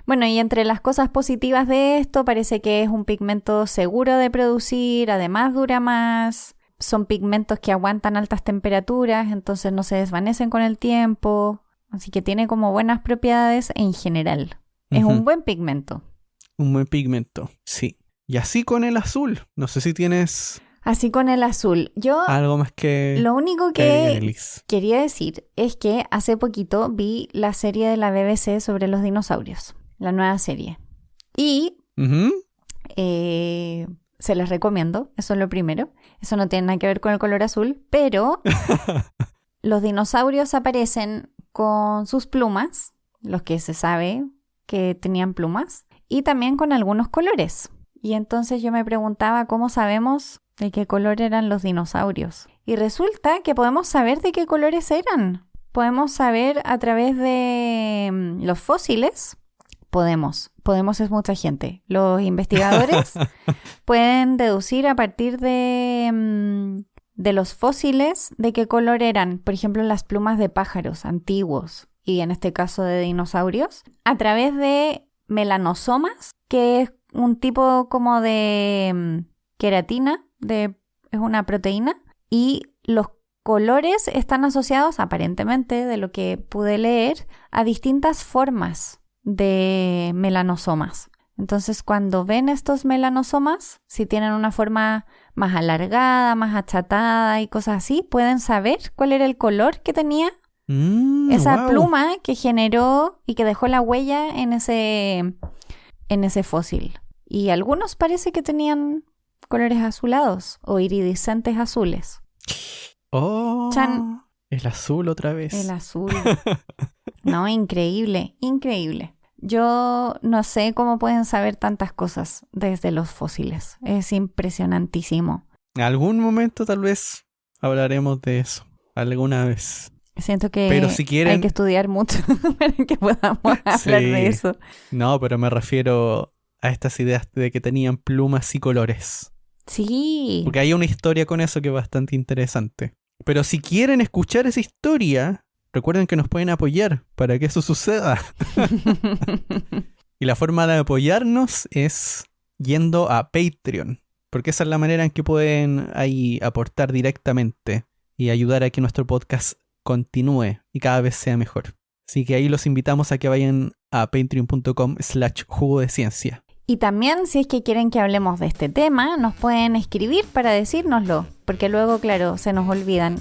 Bueno, y entre las cosas positivas de esto, parece que es un pigmento seguro de producir, además dura más, son pigmentos que aguantan altas temperaturas, entonces no se desvanecen con el tiempo, así que tiene como buenas propiedades en general. Es un buen pigmento. Un buen pigmento, sí. Y así con el azul. No sé si tienes Así con el azul. Yo algo más que... lo único agregar, que Elis. quería decir es que hace poquito vi la serie de la BBC sobre los dinosaurios, la nueva serie. Y Ujú. se les recomiendo, eso es lo primero. Eso no tiene nada que ver con el color azul, pero los dinosaurios aparecen con sus plumas los que se sabe que tenían plumas, y también con algunos colores. Y entonces yo me preguntaba cómo sabemos de qué color eran los dinosaurios. Y resulta que podemos saber de qué colores eran. Podemos saber a través de los fósiles. Podemos es mucha gente. Los investigadores pueden deducir a partir de los fósiles de qué color eran, por ejemplo, las plumas de pájaros antiguos y en este caso de dinosaurios, a través de melanosomas, que es un tipo como de queratina, es una proteína, y los colores están asociados, aparentemente, de lo que pude leer, a distintas formas de melanosomas. Entonces, cuando ven estos melanosomas, si tienen una forma más alargada, más achatada y cosas así, pueden saber cuál era el color que tenía esa pluma que generó y que dejó la huella en ese fósil. Y algunos parece que tenían colores azulados o iridiscentes azules. ¡Oh! ¡Chan! El azul otra vez. El azul. No, increíble, increíble. Yo no sé cómo pueden saber tantas cosas desde los fósiles. Es impresionantísimo. En algún momento tal vez hablaremos de eso. Alguna vez. Siento que pero si quieren... hay que estudiar mucho para que podamos hablar de eso. No, pero me refiero a estas ideas de que tenían plumas y colores. Sí. Porque hay una historia con eso que es bastante interesante. Pero si quieren escuchar esa historia, recuerden que nos pueden apoyar para que eso suceda. Y la forma de apoyarnos es yendo a Patreon. Porque esa es la manera en que pueden ahí aportar directamente y ayudar a que nuestro podcast continúe y cada vez sea mejor. Así que ahí los invitamos a que vayan a patreon.com/jugodeciencia. Y también, si es que quieren que hablemos de este tema, nos pueden escribir para decírnoslo, porque luego, claro, se nos olvidan.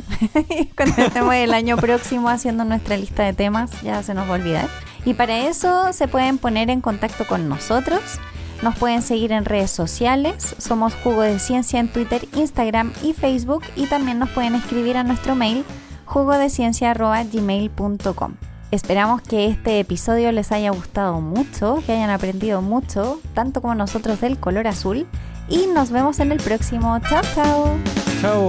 Cuando estemos el año próximo haciendo nuestra lista de temas, ya se nos va a olvidar. Y para eso se pueden poner en contacto con nosotros. Nos pueden seguir en redes sociales. Somos Jugo de Ciencia en Twitter, Instagram y Facebook. Y también nos pueden escribir a nuestro mail jugodeciencia@gmail.com. Esperamos que este episodio les haya gustado mucho, que hayan aprendido mucho, tanto como nosotros del color azul. Y nos vemos en el próximo. ¡Chao, chao! ¡Chao!